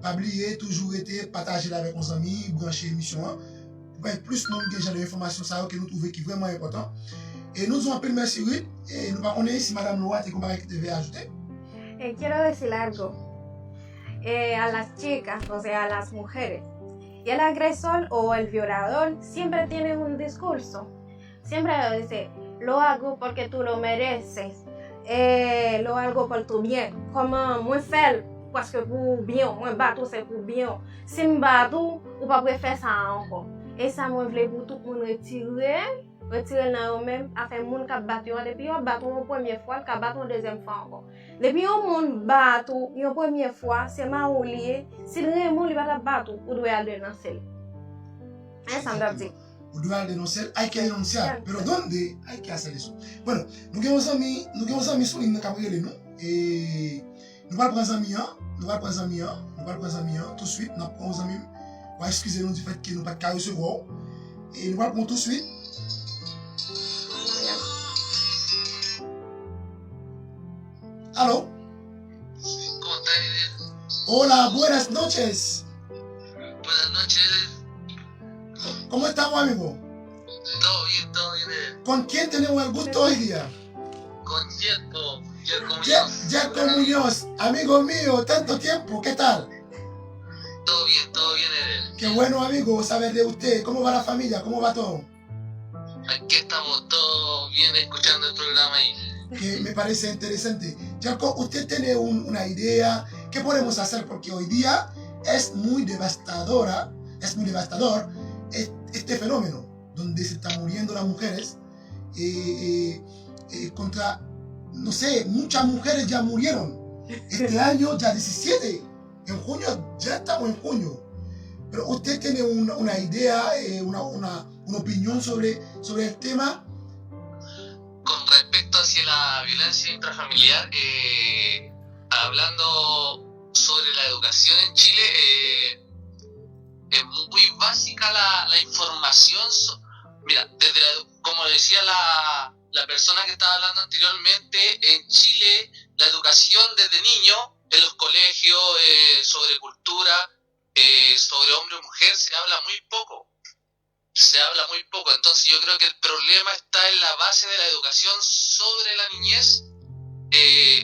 Pas oublier, toujours été partager avec nos amis, brancher l'émission. Pour plus de monde qui a des informations que nous trouvons qui est vraiment important. Et nous disons un peu merci, Ruth. Et nous ne connaissons si Madame Loa te comparé que tu devais ajouter. Quiero decir algo a las chicas, o sea, a las mujeres. Y el agresor o el violador siempre tiene un discurso. Siempre dice, lo hago porque tú lo mereces. Lo hago por tu bien. Como moi faire parce que pour bien, moi battre c'est pour bien. Si me battre, ou pas faire ça encore. Et ça moi voulais pour tout le monde retirer dans eux-mêmes, à faire moun k'ap battre depuis on battre une première fois, k'ap battre une deuxième fois encore. Depuis on moun battre une première fois, c'est ma ou lié. Si le moun li va battre, ou doit aller dénoncer. Ça me dit. Ou doit dénoncer, hay que denunciar. Pero ¿dónde hay que hacer eso? Bueno, nous avons amis sur l'île de Cabriolet, nous. Et nous allons prendre amis, tout de suite. Nous allons amis. Excusez-nous du fait que nous n'avons pas de recevoir. Et nous allons prendre tout de suite. ¿Aló? Hola, buenas noches. Buenas noches. ¿Cómo estamos, amigo? Todo bien. ¿Con quién tenemos el gusto hoy día? Con Jerko Muñoz. Jerko Muñoz, amigo mío, tanto tiempo, ¿qué tal? Todo bien, Eder. Qué bueno, amigo, saber de usted. ¿Cómo va la familia? ¿Cómo va todo? Aquí estamos todos bien escuchando el programa ahí. Que me parece interesante. Jerko, ¿usted tiene una idea? ¿Qué podemos hacer? Porque hoy día es muy devastador este fenómeno, donde se están muriendo las mujeres contra, no sé, muchas mujeres ya murieron. Este año ya 17, en junio, ya estamos en junio. Pero usted tiene una idea, una opinión sobre el tema. Con respecto hacia la violencia intrafamiliar, hablando sobre la educación en Chile, es muy básica la información. Mira, como decía la persona que estaba hablando anteriormente, en Chile la educación desde niño, en los colegios, sobre cultura, sobre hombre o mujer, se habla muy poco. Entonces yo creo que el problema está en la base de la educación sobre la niñez,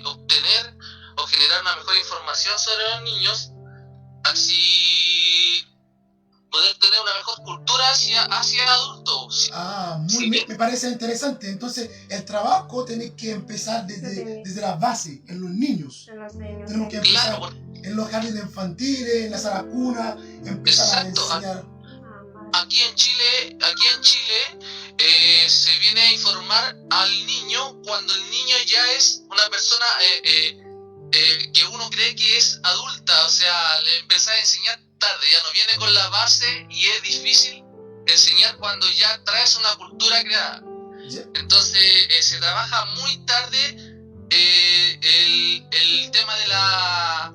obtener o generar una mejor información sobre los niños, así poder tener una mejor cultura hacia el adulto. Me parece interesante. Entonces el trabajo tiene que empezar desde la base, en los niños. Tenemos que empezar en los jardines infantiles, en la sala cuna, empezar Exacto. a enseñar. Aquí en Chile se viene a informar al niño cuando el niño ya es una persona que uno cree que es adulta, o sea, le empezás a enseñar tarde, ya no viene con la base y es difícil enseñar cuando ya traes una cultura creada. Entonces se trabaja muy tarde el tema de la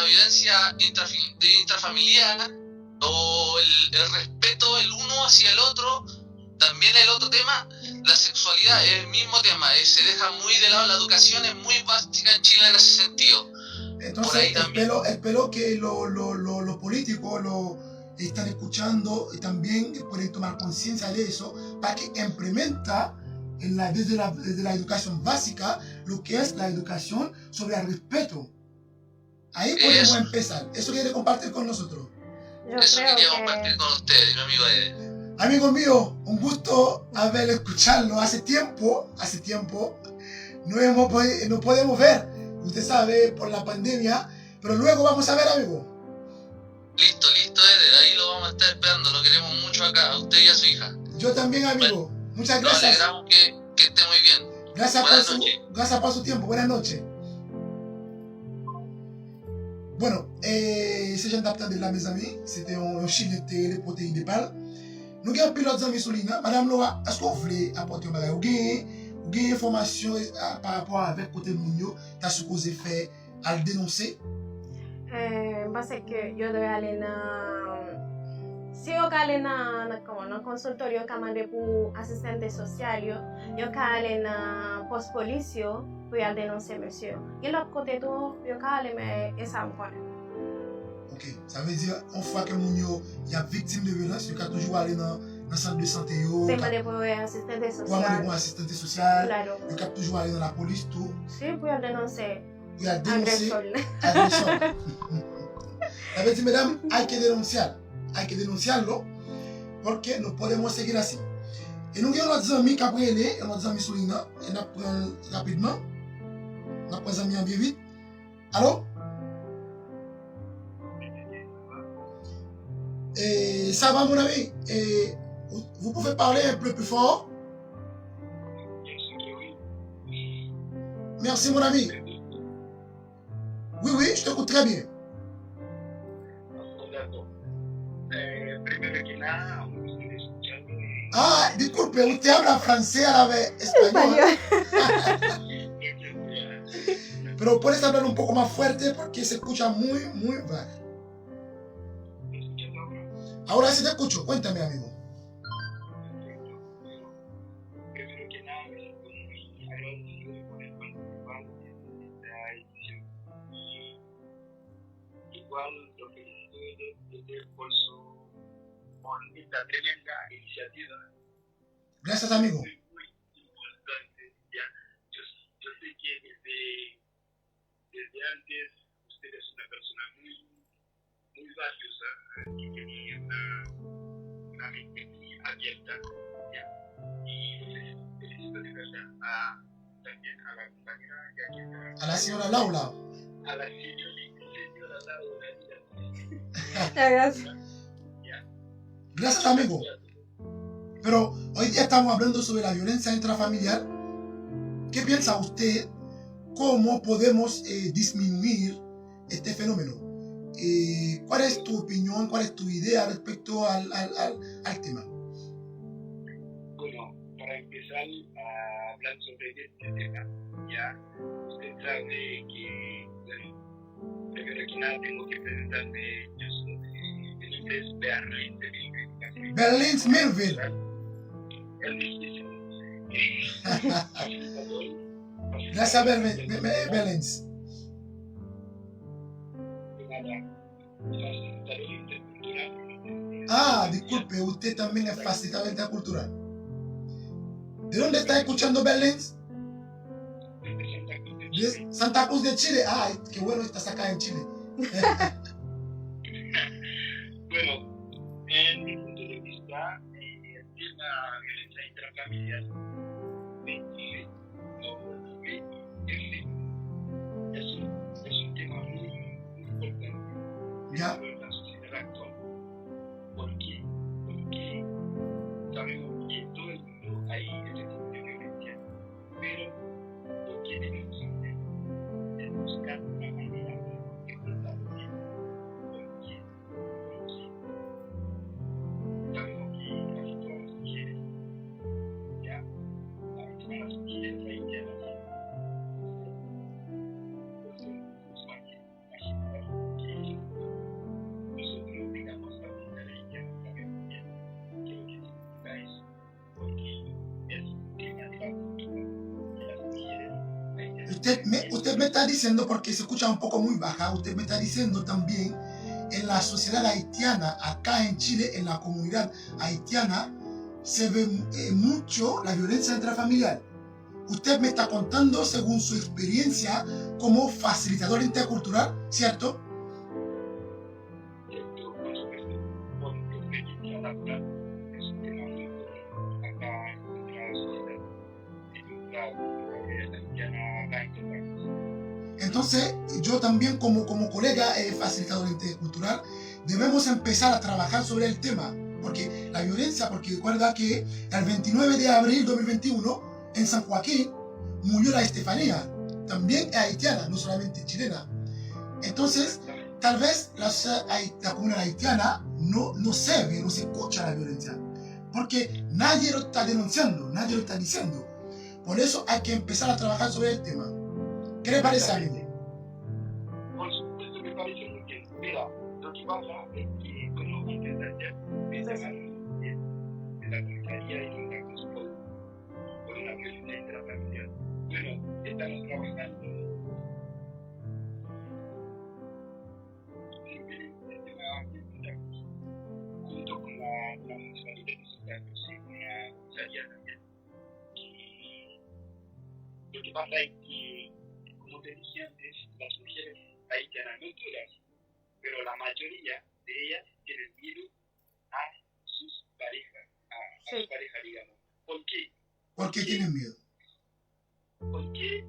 violencia intrafamiliar o el respeto el uno hacia el otro. También el otro tema, la sexualidad, es el mismo tema, se deja muy de lado, la educación es muy básica en Chile en ese sentido. Entonces, Por ahí también. espero que los políticos lo están escuchando y también pueden tomar conciencia de eso para que implementa desde la educación básica lo que es la educación sobre el respeto. Ahí podemos empezar. Eso quiere compartir con nosotros. Eso quería compartir con ustedes, mi amigo Ede. Amigo mío, un gusto haber escucharlo. Hace tiempo, no podemos ver, usted sabe, por la pandemia, pero luego vamos a ver, amigo. Listo, Ede, ahí lo vamos a estar esperando, lo queremos mucho acá, a usted y a su hija. Yo también, amigo. Muchas Nos gracias. alegramos que esté muy bien. Gracias por su tiempo. Buenas noches. Bueno, si j'en d'apprendre de là, mes amis, c'était un chine de les protéines de pal. Nous avons un pilote d'amis sur l'île. Madame Laura, est-ce que vous voulez apporter un bagage? Vous avez information par rapport avec côté Mounio, tu as supposé faire à le dénoncer? Parce que yo debe aller si yo ka aller dans consultorio ka mande pour assistante social yo ka aller dans poste police pour y aller dénoncer monsieur. Et l'autre côté tout yo ka aller mais ça me connaît. Ok, ça veut dire une fois que Mounio y a victime de violence, il a toujours aller dans le centre de santé. C'est demander pour assistante sociale. Pour demander pour assistante sociale. Claro. Il a toujours aller dans la police tout. Si pour y dénoncer. Il a dénoncé agresor. Ça veut dire, mesdames, hay que denunciarlo porque no podemos seguir así. Et nous avons nos amis qui ont pris nos amis sur l'île, et nous prenons rapidement. Nous prenons amis bien vite. Allô? Et ça va, mon ami? Et vous pouvez parler un peu plus fort? Merci, mon ami. Oui, je t'écoute très bien. Ah, disculpe, usted habla francés, árabe, español. Pero puedes hablar un poco más fuerte porque se escucha muy bajo. Ahora sí te escucho, cuéntame, amigo. Igual lo felicito por esta tremenda iniciativa. Gracias, amigo. Muy importante. Ya. Yo sé que desde antes usted es una persona muy valiosa, que tiene una mente muy abierta. ¿Ya? Y felicito de verdad también a la compañera a la señora Laura. A la señora Laura. Gracias. Gracias, amigo. Pero hoy día estamos hablando sobre la violencia intrafamiliar. ¿Qué piensa usted? ¿Cómo podemos disminuir este fenómeno? ¿Cuál es tu opinión? ¿Cuál es tu idea respecto al tema? Bueno, para empezar a hablar sobre este tema, ya usted sabe que, bueno, primero que nada tengo que presentarme, yo soy en inglés Berlín de Milville. Berlín Milville. Gracias, Berlín. Ah, disculpe, usted también es facilitador cultural. ¿De dónde está escuchando Berlín? De Santa Cruz de Chile. Ah, qué bueno estás acá en Chile. Bueno, en mi punto de vista, el tema violencia intrafamiliar en Chile es un tema muy Ya. en la sociedad actual. ¿Por qué? Porque sabemos que en todo el mundo hay este tipo de violencia, pero ¿por qué tenemos que hacer? Es buscar una manera de ocultarlo bien. ¿Por qué? Porque sabemos que casi todas las mujeres, ya, las mujeres haitianas, nosotros digamos la comunidad haitiana sabemos bien qué es lo que significa eso, porque es que la cultura de las mujeres haitianas. Usted me está diciendo, porque se escucha un poco muy baja, usted me está diciendo también, en la sociedad haitiana, acá en Chile, en la comunidad haitiana, se ve mucho la violencia intrafamiliar. Usted me está contando según su experiencia como facilitador intercultural, ¿cierto? Cierto, por supuesto, por experiencia laboral, es un tema muy común acá en nuestra sociedad, en nuestra comunidad haitiana acá en nuestra país. Entonces, yo también como colega facilitador intercultural, debemos empezar a trabajar sobre el tema, porque la violencia, porque recuerda que el 29 de abril de 2021, en San Joaquín, murió la Estefanía, también haitiana, no solamente chilena. Entonces, tal vez la comunidad haitiana no se ve, no se escucha la violencia, porque nadie lo está denunciando, nadie lo está diciendo. Por eso hay que empezar a trabajar sobre el tema. ¿Qué le parece, amigo? Por supuesto me parece muy bien. Mira, lo que pasa es que, bueno, antes de ayer me llamaron de la comisaría y nos damos por una violencia intrafamiliar. Bueno, estamos trabajando en el tema de junto con la municipalidad de Santa Cruz y con la comisaría también. Y lo que pasa es que, como te dije antes, las mujeres haitianas no todas, pero la mayoría de ellas tienen miedo a sus parejas, a su pareja, digamos. ¿Por qué? ¿Por qué tienen miedo? Porque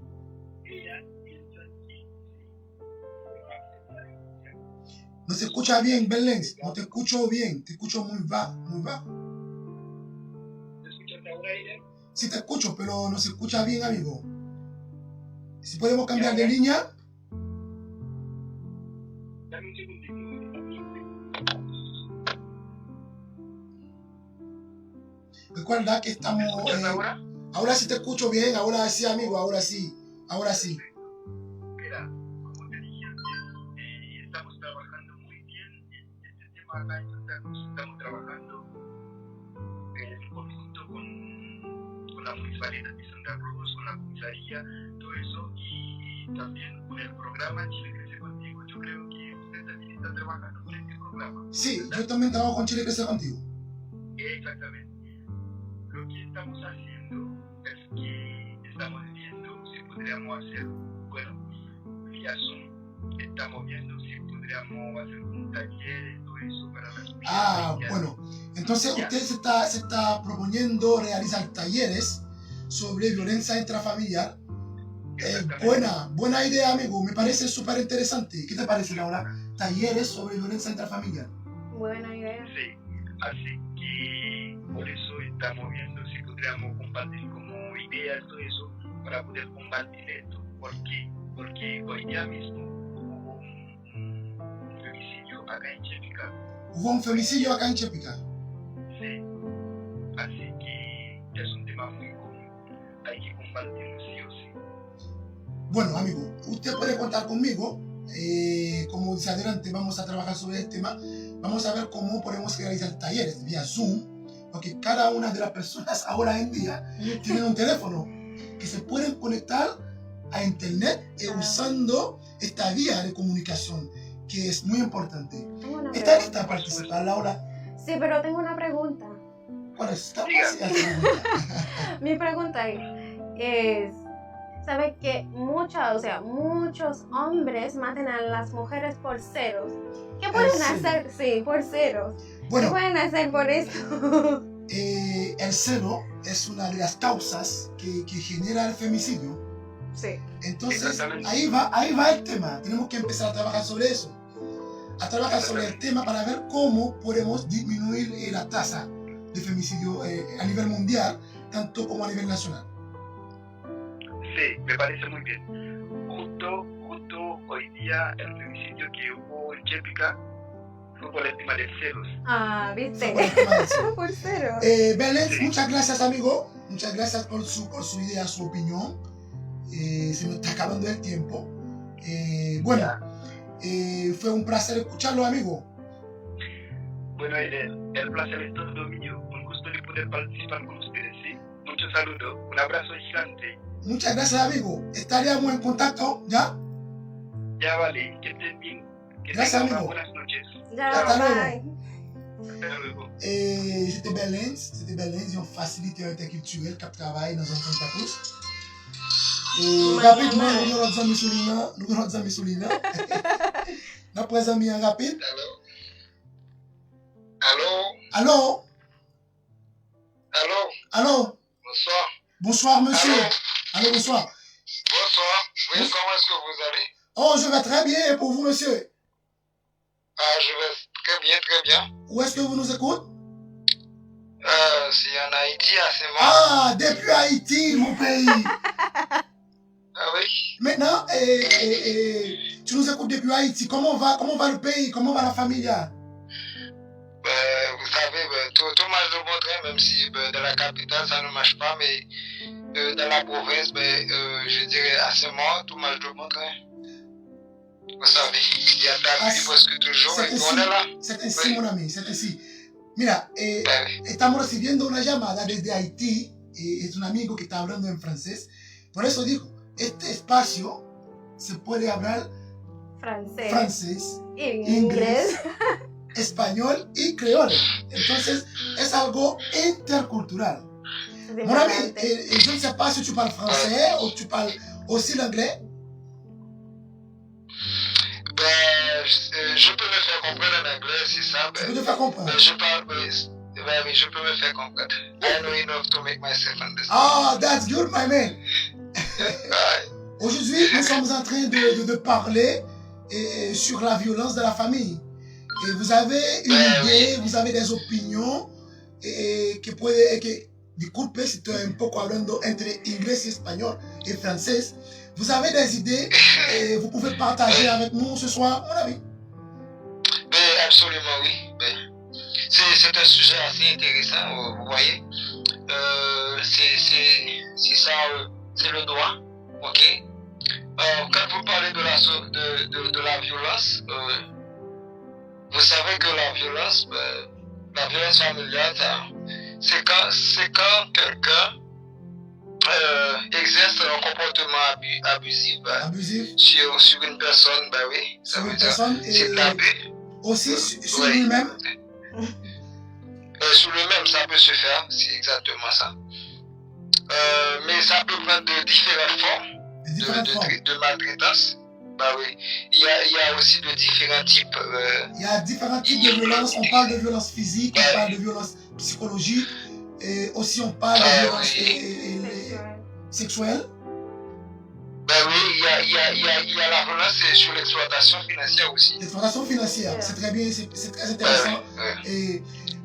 ellas piensan que se va a hacer la denuncia. No se escucha bien, Belén, no te escucho bien, te escucho muy bajo, muy bajo. ¿Me escuchas ahora, Irene? Sí te escucho, pero no se escucha bien, amigo. Si podemos cambiar de línea. Dame un segundito. Recuerda que estamos... ¿Me escuchas ahora? Ahora sí te escucho bien, ahora sí, amigo, ahora sí. Ahora sí. Mira, como te dije antes, estamos trabajando muy bien en este tema acá en Santa Cruz. Estamos trabajando en conjunto con la municipalidad de Santa Cruz, con la comisaría, todo eso, y también con el programa Chile Crece Contigo. Yo creo que usted también está trabajando con este programa. Sí, yo también trabajo con Chile Crece Contigo. Exactamente. Lo que estamos haciendo es que estamos viendo si podríamos hacer, bueno, vía Zoom, estamos viendo si podríamos hacer un taller, todo eso para las mujeres. Bueno, entonces usted se está proponiendo realizar talleres sobre violencia intrafamiliar. Buena idea, amigo, me parece súper interesante. ¿Qué te parece, Laura? Talleres sobre violencia intrafamiliar. Buena idea. Sí, así que por eso estamos viendo si podríamos compartir como ideas, todo eso, para poder combatir esto. ¿Por qué? Porque hoy día mismo hubo un femicidio acá en Chepica. ¿Hubo un femicidio acá en Chepica? Sí, así que es un tema muy común, hay que combatirlo sí o sí. Bueno, amigo, usted puede contar conmigo. Como dice adelante, vamos a trabajar sobre el tema. Vamos a ver cómo podemos realizar talleres vía Zoom, porque cada una de las personas ahora en día tienen un teléfono que se pueden conectar a internet usando esta vía de comunicación, que es muy importante. ¿Está lista a participar, Laura? Sí, pero tengo una pregunta. ¿Cuál es? ¿Está fácil la pregunta? Mi pregunta es, ¿sabes que muchos hombres matan a las mujeres por celos? ¿Qué pueden hacer? Sí, por celos. Bueno, ¿Qué pueden hacer por esto? El celo es una de las causas que genera el femicidio. Sí. Entonces, ahí va el tema. Tenemos que empezar a trabajar sobre eso. a trabajar sobre el tema para ver cómo podemos disminuir la tasa de femicidio a nivel mundial, tanto como a nivel nacional. Sí, me parece muy bien. Justo hoy día el femicidio que hubo en Chepica fue por el tema de celos. Ah, ¿viste? Por el tema del celo. Por cero. Belén, Sí. muchas gracias, amigo. Muchas gracias por su idea, su opinión. Se nos está acabando el tiempo. Bueno, fue un placer escucharlo, amigo. Bueno, el placer es todo mío. Un gusto de poder participar con ustedes, ¿sí? Muchos saludos, un abrazo gigante. Muchas gracias, amigo. Estaríamos en contacto, ¿ya? Ya vale, que estén bien. Que Gracias, tengan amigo. unas buenas noches. Ya, Hasta luego. bye. Hasta luego. C'était Belén, ils ont facilité interculturel qui travaille dans un Santa Cruz. Rapidement, nous avons notre ami Soulina. Notre ami rapide. Allô? Allô? Bonsoir. Bonsoir, monsieur. Allô? Allô, bonsoir. Bonsoir. Oui, comment est-ce que vous allez? Oh, je vais très bien. Et pour vous, monsieur? Ah, je vais très bien. Où est-ce que vous nous écoutez? C'est en Haïti, à Saint-Marc. Ah, depuis Haïti, mon pays. Ah oui? Maintenant, tu nous écoutes depuis Haïti. Comment va le pays? Comment va la famille là? Vous savez, tout marche de bon train, même si dans la capitale, ça ne marche pas, mais dans la province, je dirais à Saint-Marc, tout marche de bon train. Vous savez, il y a de la pluie presque toujours, et on est là. C'est ainsi, mon ami, c'est ainsi. Mira, Oui. estamos recibiendo una llamada desde Haití, es un amigo que está hablando en francés. Por eso digo, este espacio se puede hablar Francés. francés, Inglés. español y creole. Entonces, es algo intercultural. C'est Mon ami, différent. je ne sais pas si tu parles français ou tu parles aussi l'anglais. Je peux me faire comprendre en anglais, c'est ça. Tu peux te faire comprendre. Je parle, oui, je peux me faire comprendre. I know enough to make myself understand. Ah, that's good, my man. Ouais. Aujourd'hui, nous sommes en train de parler sur la violence de la famille. Et vous avez une idée, vous avez des opinions que puede, disculpe si estoy un poco hablando entre inglés y español et français. Vous avez des idées et vous pouvez partager avec nous ce soir, mon ami. Absolument, oui. C'est un sujet assez intéressant, vous voyez. C'est ça, c'est le droit, ok. Quand vous parlez de la violence, vous savez que la violence familiale, c'est quand quelqu'un exerce un comportement abusif sur une personne, oui. Ça veut dire c'est l'abus. Aussi sur lui-même. Sur lui-même, ça peut se faire, c'est exactement ça. Mais ça peut prendre de différentes formes de maltraitance. Oui. Il y a aussi de différents types. Il y a différents types de violences. On parle de violence physique, on parle de violence psychologique, et aussi on parle de violence sexuelle. Oui, il y a la violence sur l'exploitation financière aussi. L'exploitation financière, c'est très bien, c'est très intéressant.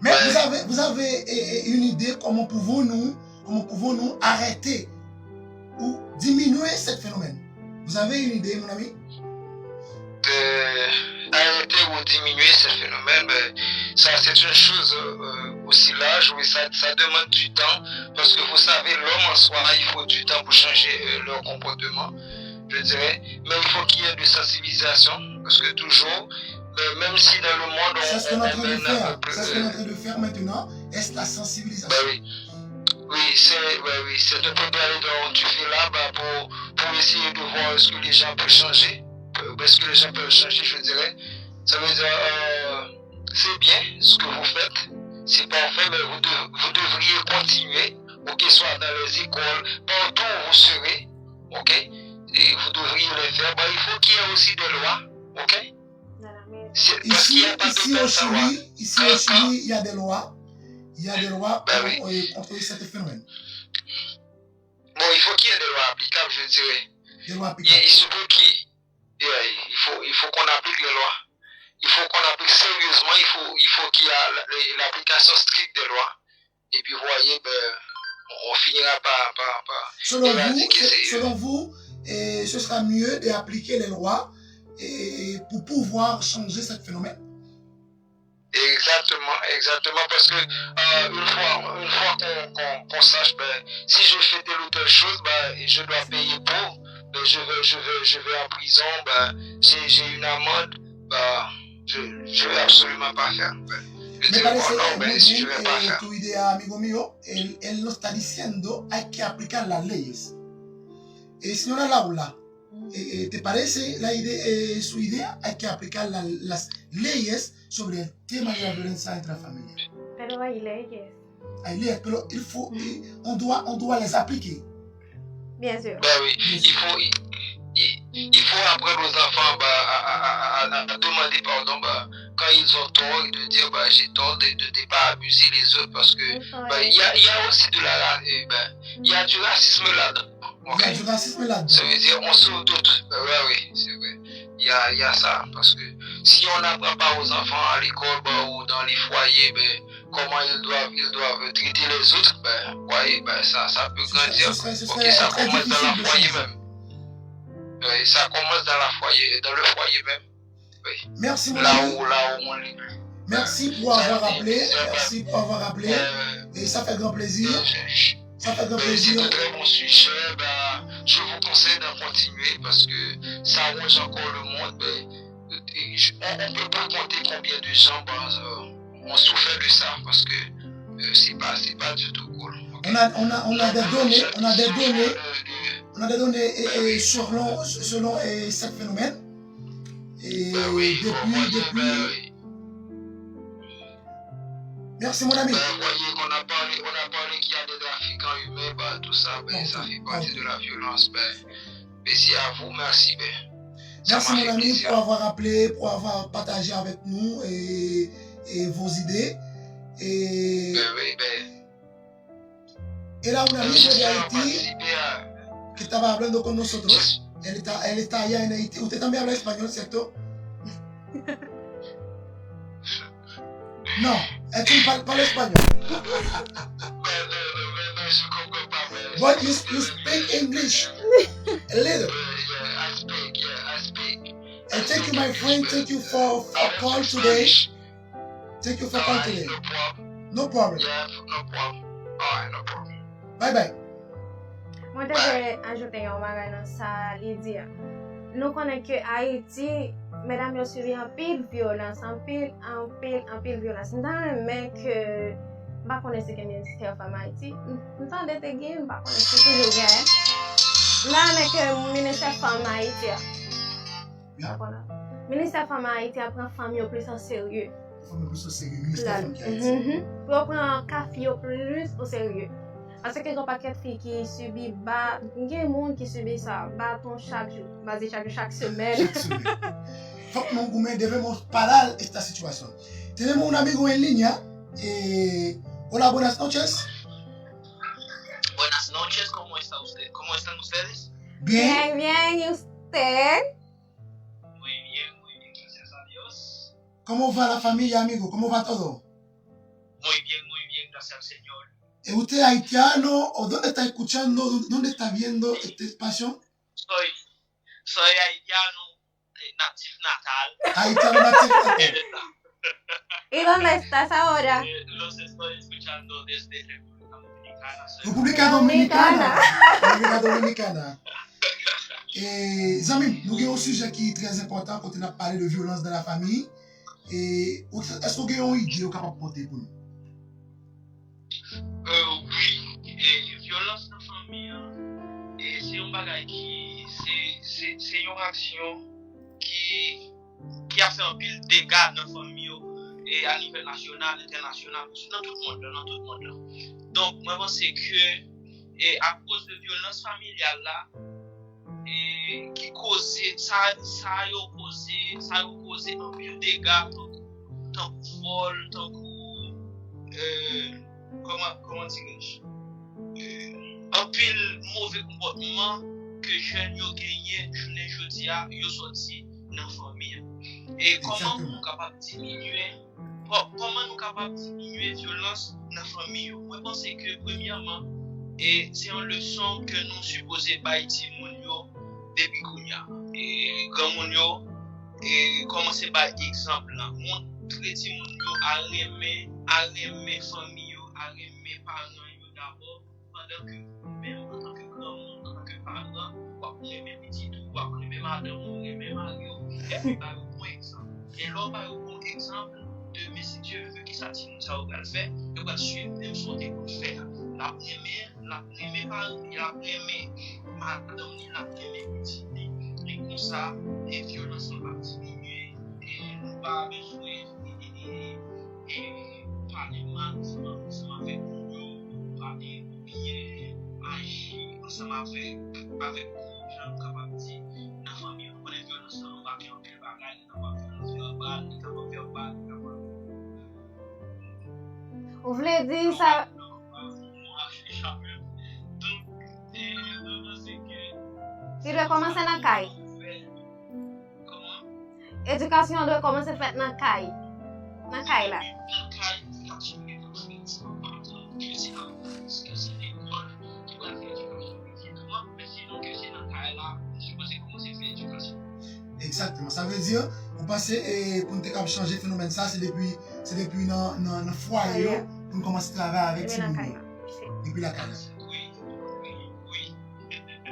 Mais vous avez une idée comment pouvons-nous arrêter ou diminuer ce phénomène? Vous avez une idée, mon ami? Arrêter ou diminuer ce phénomène, ça c'est une chose aussi large, oui, ça demande du temps, parce que vous savez, l'homme en soi, il faut du temps pour changer leur comportement, je dirais, mais il faut qu'il y ait de sensibilisation, parce que toujours, même si dans le monde c'est ce qu'on est en train de faire, c'est ce qu'on est en train de faire maintenant, est la sensibilisation. Oui, c'est un peu d'aller dont tu fais là pour essayer de voir ce que les gens peuvent changer. Est-ce que les gens peuvent changer, je dirais. Ça veut dire, c'est bien ce que vous faites, c'est parfait, mais vous devriez continuer, ok, soit dans les écoles, partout où vous serez, ok, et vous devriez les faire. Il faut qu'il y ait aussi des lois, ok. Ici au Chili, il y a des lois. Il y a des lois contre ce phénomène. Bon, il faut qu'il y ait des lois applicables, je dirais. Des lois applicables. Il faut qu'on applique les lois. il faut qu'on applique sérieusement, il faut qu'il y ait l'application stricte des lois. Et puis, vous voyez, on finira par Selon vous, ce sera mieux d'appliquer les lois pour pouvoir changer ce phénomène. Exactement, parce que une fois qu'on sache, si je fais telle ou telle chose, je dois payer pour, je vais en prison, j'ai une amende, je vais absolument pas faire. Me parece muy bien tu idea, amigo mío. Él nos está diciendo hay que aplicar las leyes. Señora Laura, ¿te parece su idea? Hay que aplicar las leyes sobre el tema de la violencia intrafamiliar. Pero hay leyes. Hay leyes, pero on doit les appliquer. Bien sûr. Oui, il faut apprendre aux enfants à demander pardon quand ils ont tort et de dire j'ai tort de ne pas abuser les autres parce que il y a aussi il y a du racisme là-dedans. Il y a du racisme là-dedans. Ça veut dire on se doute. Oui, c'est vrai. Il y a ça parce que si on n'apprend pas aux enfants à l'école ou dans les foyers comment ils doivent traiter les autres, ça peut grandir. Ça commence dans le foyer même. Oui, ça commence dans le foyer même. Oui. Merci, là où on lit. Merci pour avoir rappelé. Et ça fait grand plaisir. C'est un très bon sujet. Je vous conseille d'en continuer parce que ça arrange encore le monde. On ne peut pas compter combien de gens ont souffert de ça parce que c'est pas du tout cool. Okay? On a des données selon ce phénomène. Et depuis. Merci mon ami. Vous voyez qu'on a parlé qu'il y a des trafiquants humains, tout ça, ça fait partie de la violence. Merci à vous, merci. Merci mon ami pour avoir appelé, pour avoir partagé avec nous et vos idées. Et là, una amiga de Haití que estaba hablando con nosotros. Él está allá en Haití. ¿Usted también habla español, cierto? No, es que parla español. But you speak English a little. I speak. And thank you, my friend. Thank you for call today. Thank you for call today. No problem. Yeah, no problem. Alright, no problem. Bye bye. Moi, je vais ajouter un bagage dans ça, Lydia. Nous connaissons que Haïti, mesdames, ont subi un pile violence, un pile violence. Mais que, je ne connais pas le ministère de la femme Haïti. Nous sommes des gens, je ne connais toujours rien. Là, mais que le ministère de la femme Haïti, le ministère de la femme Haïti prend la famille plus en sérieux. Plus au sérieux, ministère de la femme Haïti. Pour prendre la fille plus au sérieux. Parce que il y a un paquet de filles qui subissent, il y a des gens qui subissent ça, bâton chaque jour, chaque semaine. Chaque semaine. Faut que nous devemos parar esta situación. Tenemos un amigo en línea. Hola, buenas noches. Buenas noches, ¿cómo está usted? ¿Cómo están ustedes? Bien. Bien, ¿y usted? Muy bien, gracias a Dios. ¿Cómo va la familia, amigo? ¿Cómo va todo? Muy bien, gracias al Señor. ¿Usted es haitiano o dónde está escuchando, dónde está viendo este espacio? Soy haitiano natal. Haitiano natal. ¿Y dónde estás ahora? Los estoy escuchando desde República Dominicana. República Dominicana. Zami, nous avons un sujet qui est très important quand on a parlé de violence dans la famille. Est-ce que vous avez une idée capable de porter pour nous? Oui, violence dans la famille, c'est un bagage c'est une action qui a fait un pile de dégâts dans la famille et à niveau national, international, dans tout le monde. Donc, moi, je pense que à cause de violence familiale là, qui cause ça a causé un pile de dégâts, tant que vol, tant que comment dirais-je, un pile mauvais comportement que jeunes ont gagné, je dis à, ils sorti dans la famille. Et comment Exactement. nous sommes capables de diminuer violence dans la famille. Moi, je pense que premièrement, c'est une leçon que nous supposons bailler depuis Kounia. Et grand moun et commencer par exemple là. Montrer ti moun yo à aimer famille, à aimer parents yo d'abord, pendant que même en tant que grand monde, en tant que parent, ou aimer petit ou aimer madame, ou aimer mari, et puis par un bon exemple. Et là, par un bon exemple de mais si Dieu veut que ça t'y ça va le faire, il va suivre même son découvert faire. La première parent, la première madame, la première petite. Et comme ça, les violences sont pas diminuées et nous pas besoin et parler mal ensemble avec nous, parler bien, agir ensemble avec nous, gens capables de dire dans la famille, on les violences, on va faire un peu de bagaille, on va faire un verbal. Vous voulez dire ça? Il doit commencer dans la caille. Éducation doit commencer faite dans la caille. Dans la caille là. Exactement. Ça veut dire, vous pensez, pour nous changer le phénomène, ça, c'est depuis dans le foyer, pour nous commencer à travailler avec Simon. Depuis la caille.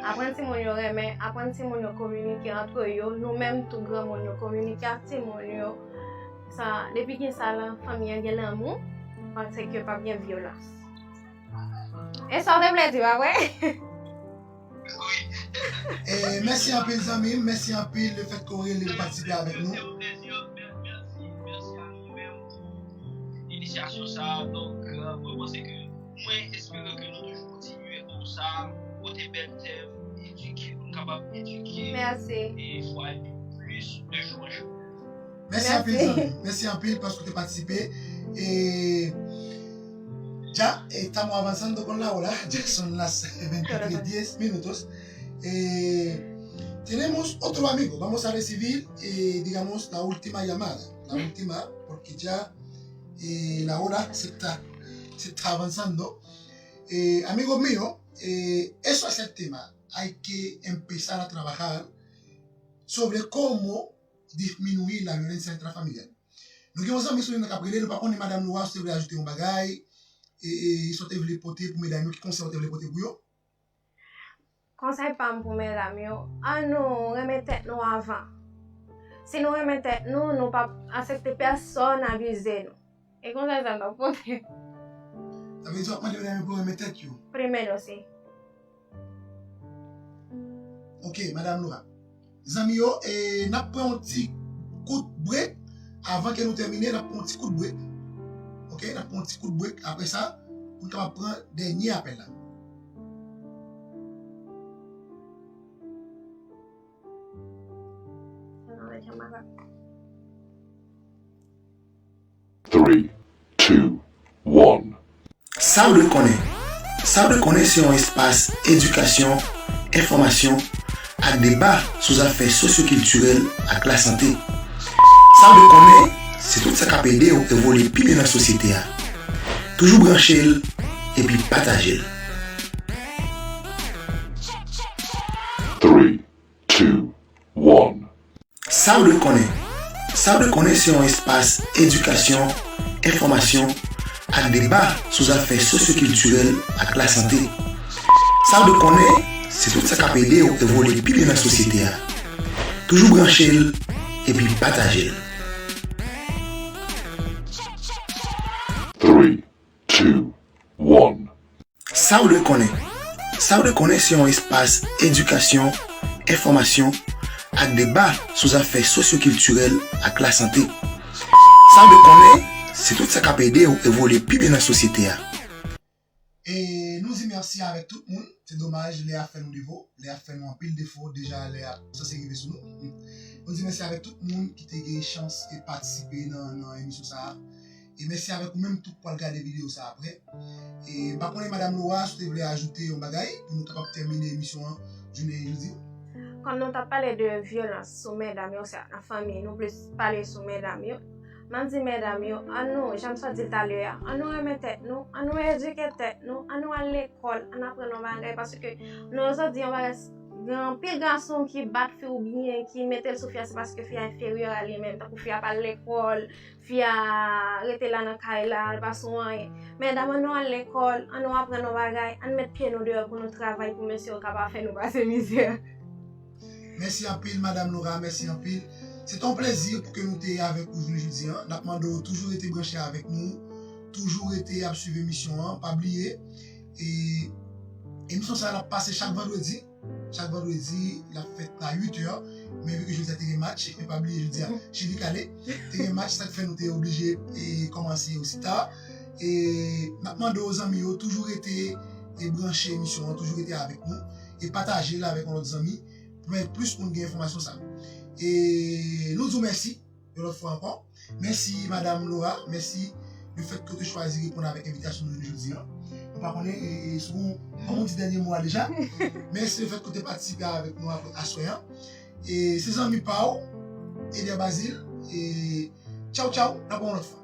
Après si mon yo remet, après si mon yo communiquer entre yo, nous-mêmes tout grand mon yo communiquer si mon yo ça depuis que ça la famille a l'amour parce que pas bien violence. Et ça te plaît tu ouais? Et merci un peu les amis, merci un peu le fait qu'on ait participé avec nous. Merci à nous-mêmes pour l'initiation ça. Donc moi pense que moi j'espère que nous devons continuer comme ça. Côté bel thème, éduquer, capable d'éduquer. Merci. Et il faut aller plus de jour en jour. Merci un peu, les amis. Merci un peu parce que tu as participé. Et ya estamos avanzando con la hora, ya son las 23:10 minutos. Tenemos otro amigo. Vamos a recibir, digamos, la última llamada. La última, porque ya la hora se está avanzando. Amigos míos, eso es el tema. Hay que empezar a trabajar sobre cómo disminuir la violencia intrafamiliar. Nous avons un monsieur qui a pris le par contre madame Noah si vous voulez ajouter un bagage et sortez vous les porter pour mesdames qui conseillent vous les porter pour yo. Conseil pas pour mesdames yo. Ah non, remettez nous avant. Si nous remettez nous pas accepter personne abuser nous. Et conseil ça nous porter. Ça veut dire que madame pour remettre yo. Primero aussi. OK, madame Noah. Zami yo n'a pris un petit coup de break avant que nous terminions, n'a pris un petit coup de break. OK, n'a pris un petit coup de break après ça, on va prendre dernier appel là. Three, two, one. Ça vous le connaît. Ça vous le connaît, c'est un espace éducation, information, à débat sur les affaires socio-culturelles et la santé. Ça vous le connaît, c'est tout ça qui a aidé à évoluer plus bien dans la société. Toujours brancher et puis partager. 3, 2, 1. Ça vous le connaît. Ça vous le connaît, c'est un espace éducation, information, à débat sur les affaires socio-culturelles et la santé. Ça vous le connaît, c'est tout ça qui a aidé à évoluer plus bien dans la société. Toujours brancher et puis partager. 3, 2, 1. Ça vous le connaît. Ça vous le connaît, c'est un espace éducation, information, à débat sur les affaires socio-culturelles et la santé. Ça vous le connaît, c'est tout ça qui a aidé à évoluer plus bien dans la société. Et nous y merci avec tout le monde. C'est dommage, les a fait nos défauts. Les a fait nous un pile défaut. Déjà, les a censé arriver sur nous. Nous y merci avec tout le monde qui a eu chance de participer dans l'émission. Et merci avec vous-même tout pour regarder la vidéo ça après. Et par contre, Madame Noah, si vous voulez ajouter un bagage pour nous capables de terminer l'émission journée jeudi. quand nous t'a parlé de violence sur mesdames, c'est la famille, nous plus parler sur mesdames. Je dis mesdames, nous, j'aime ça dire tout à l'heure, nous remettons tête, nous éduquer tête, nous à l'école, on apprend nos bagages parce que nous autres on va grand pile garçon qui bat fait ou bien qui mettait sous fiancé parce que fille inférieur à lui-même, tant que fille pas l'école, fille rester là dans caille là, pas soin. Mesdames, nous à l'école, on apprend nos bagages, on met pied nous dehors pour nous travailler pour monsieur capable faire nous passer misère. Merci en pile, Madame Laura, merci en pile. C'est un plaisir pour que nous soyons avec vous aujourd'hui. Nous demandons toujours été branchés avec nous, toujours été à suivre l'émission, pas oublier. Et l'émission, ça va passer chaque vendredi. Chaque vendredi, la fête à 8h. Mais vu que je dis match, je ne peux pas oublier, je dis, je suis décalé. Match, ça fait nous sommes obligés de commencer aussi tard. Et nous demandons aux amis, toujours été branchés l'émission, toujours été avec nous. Et partager là avec nos amis pour être plus pour gagner information ça. Et nous vous merci une autre fois encore. Merci Madame Laura, merci le fait que tu choisis de répondre avec l'invitation de aujourd'hui. Nous ne connaissons pas mon petit dernier mot déjà. Merci le fait que tu aies participé avec nous à Soya. Et ses amis Pao et de Basile. Et ciao ciao, la bonne autre fois.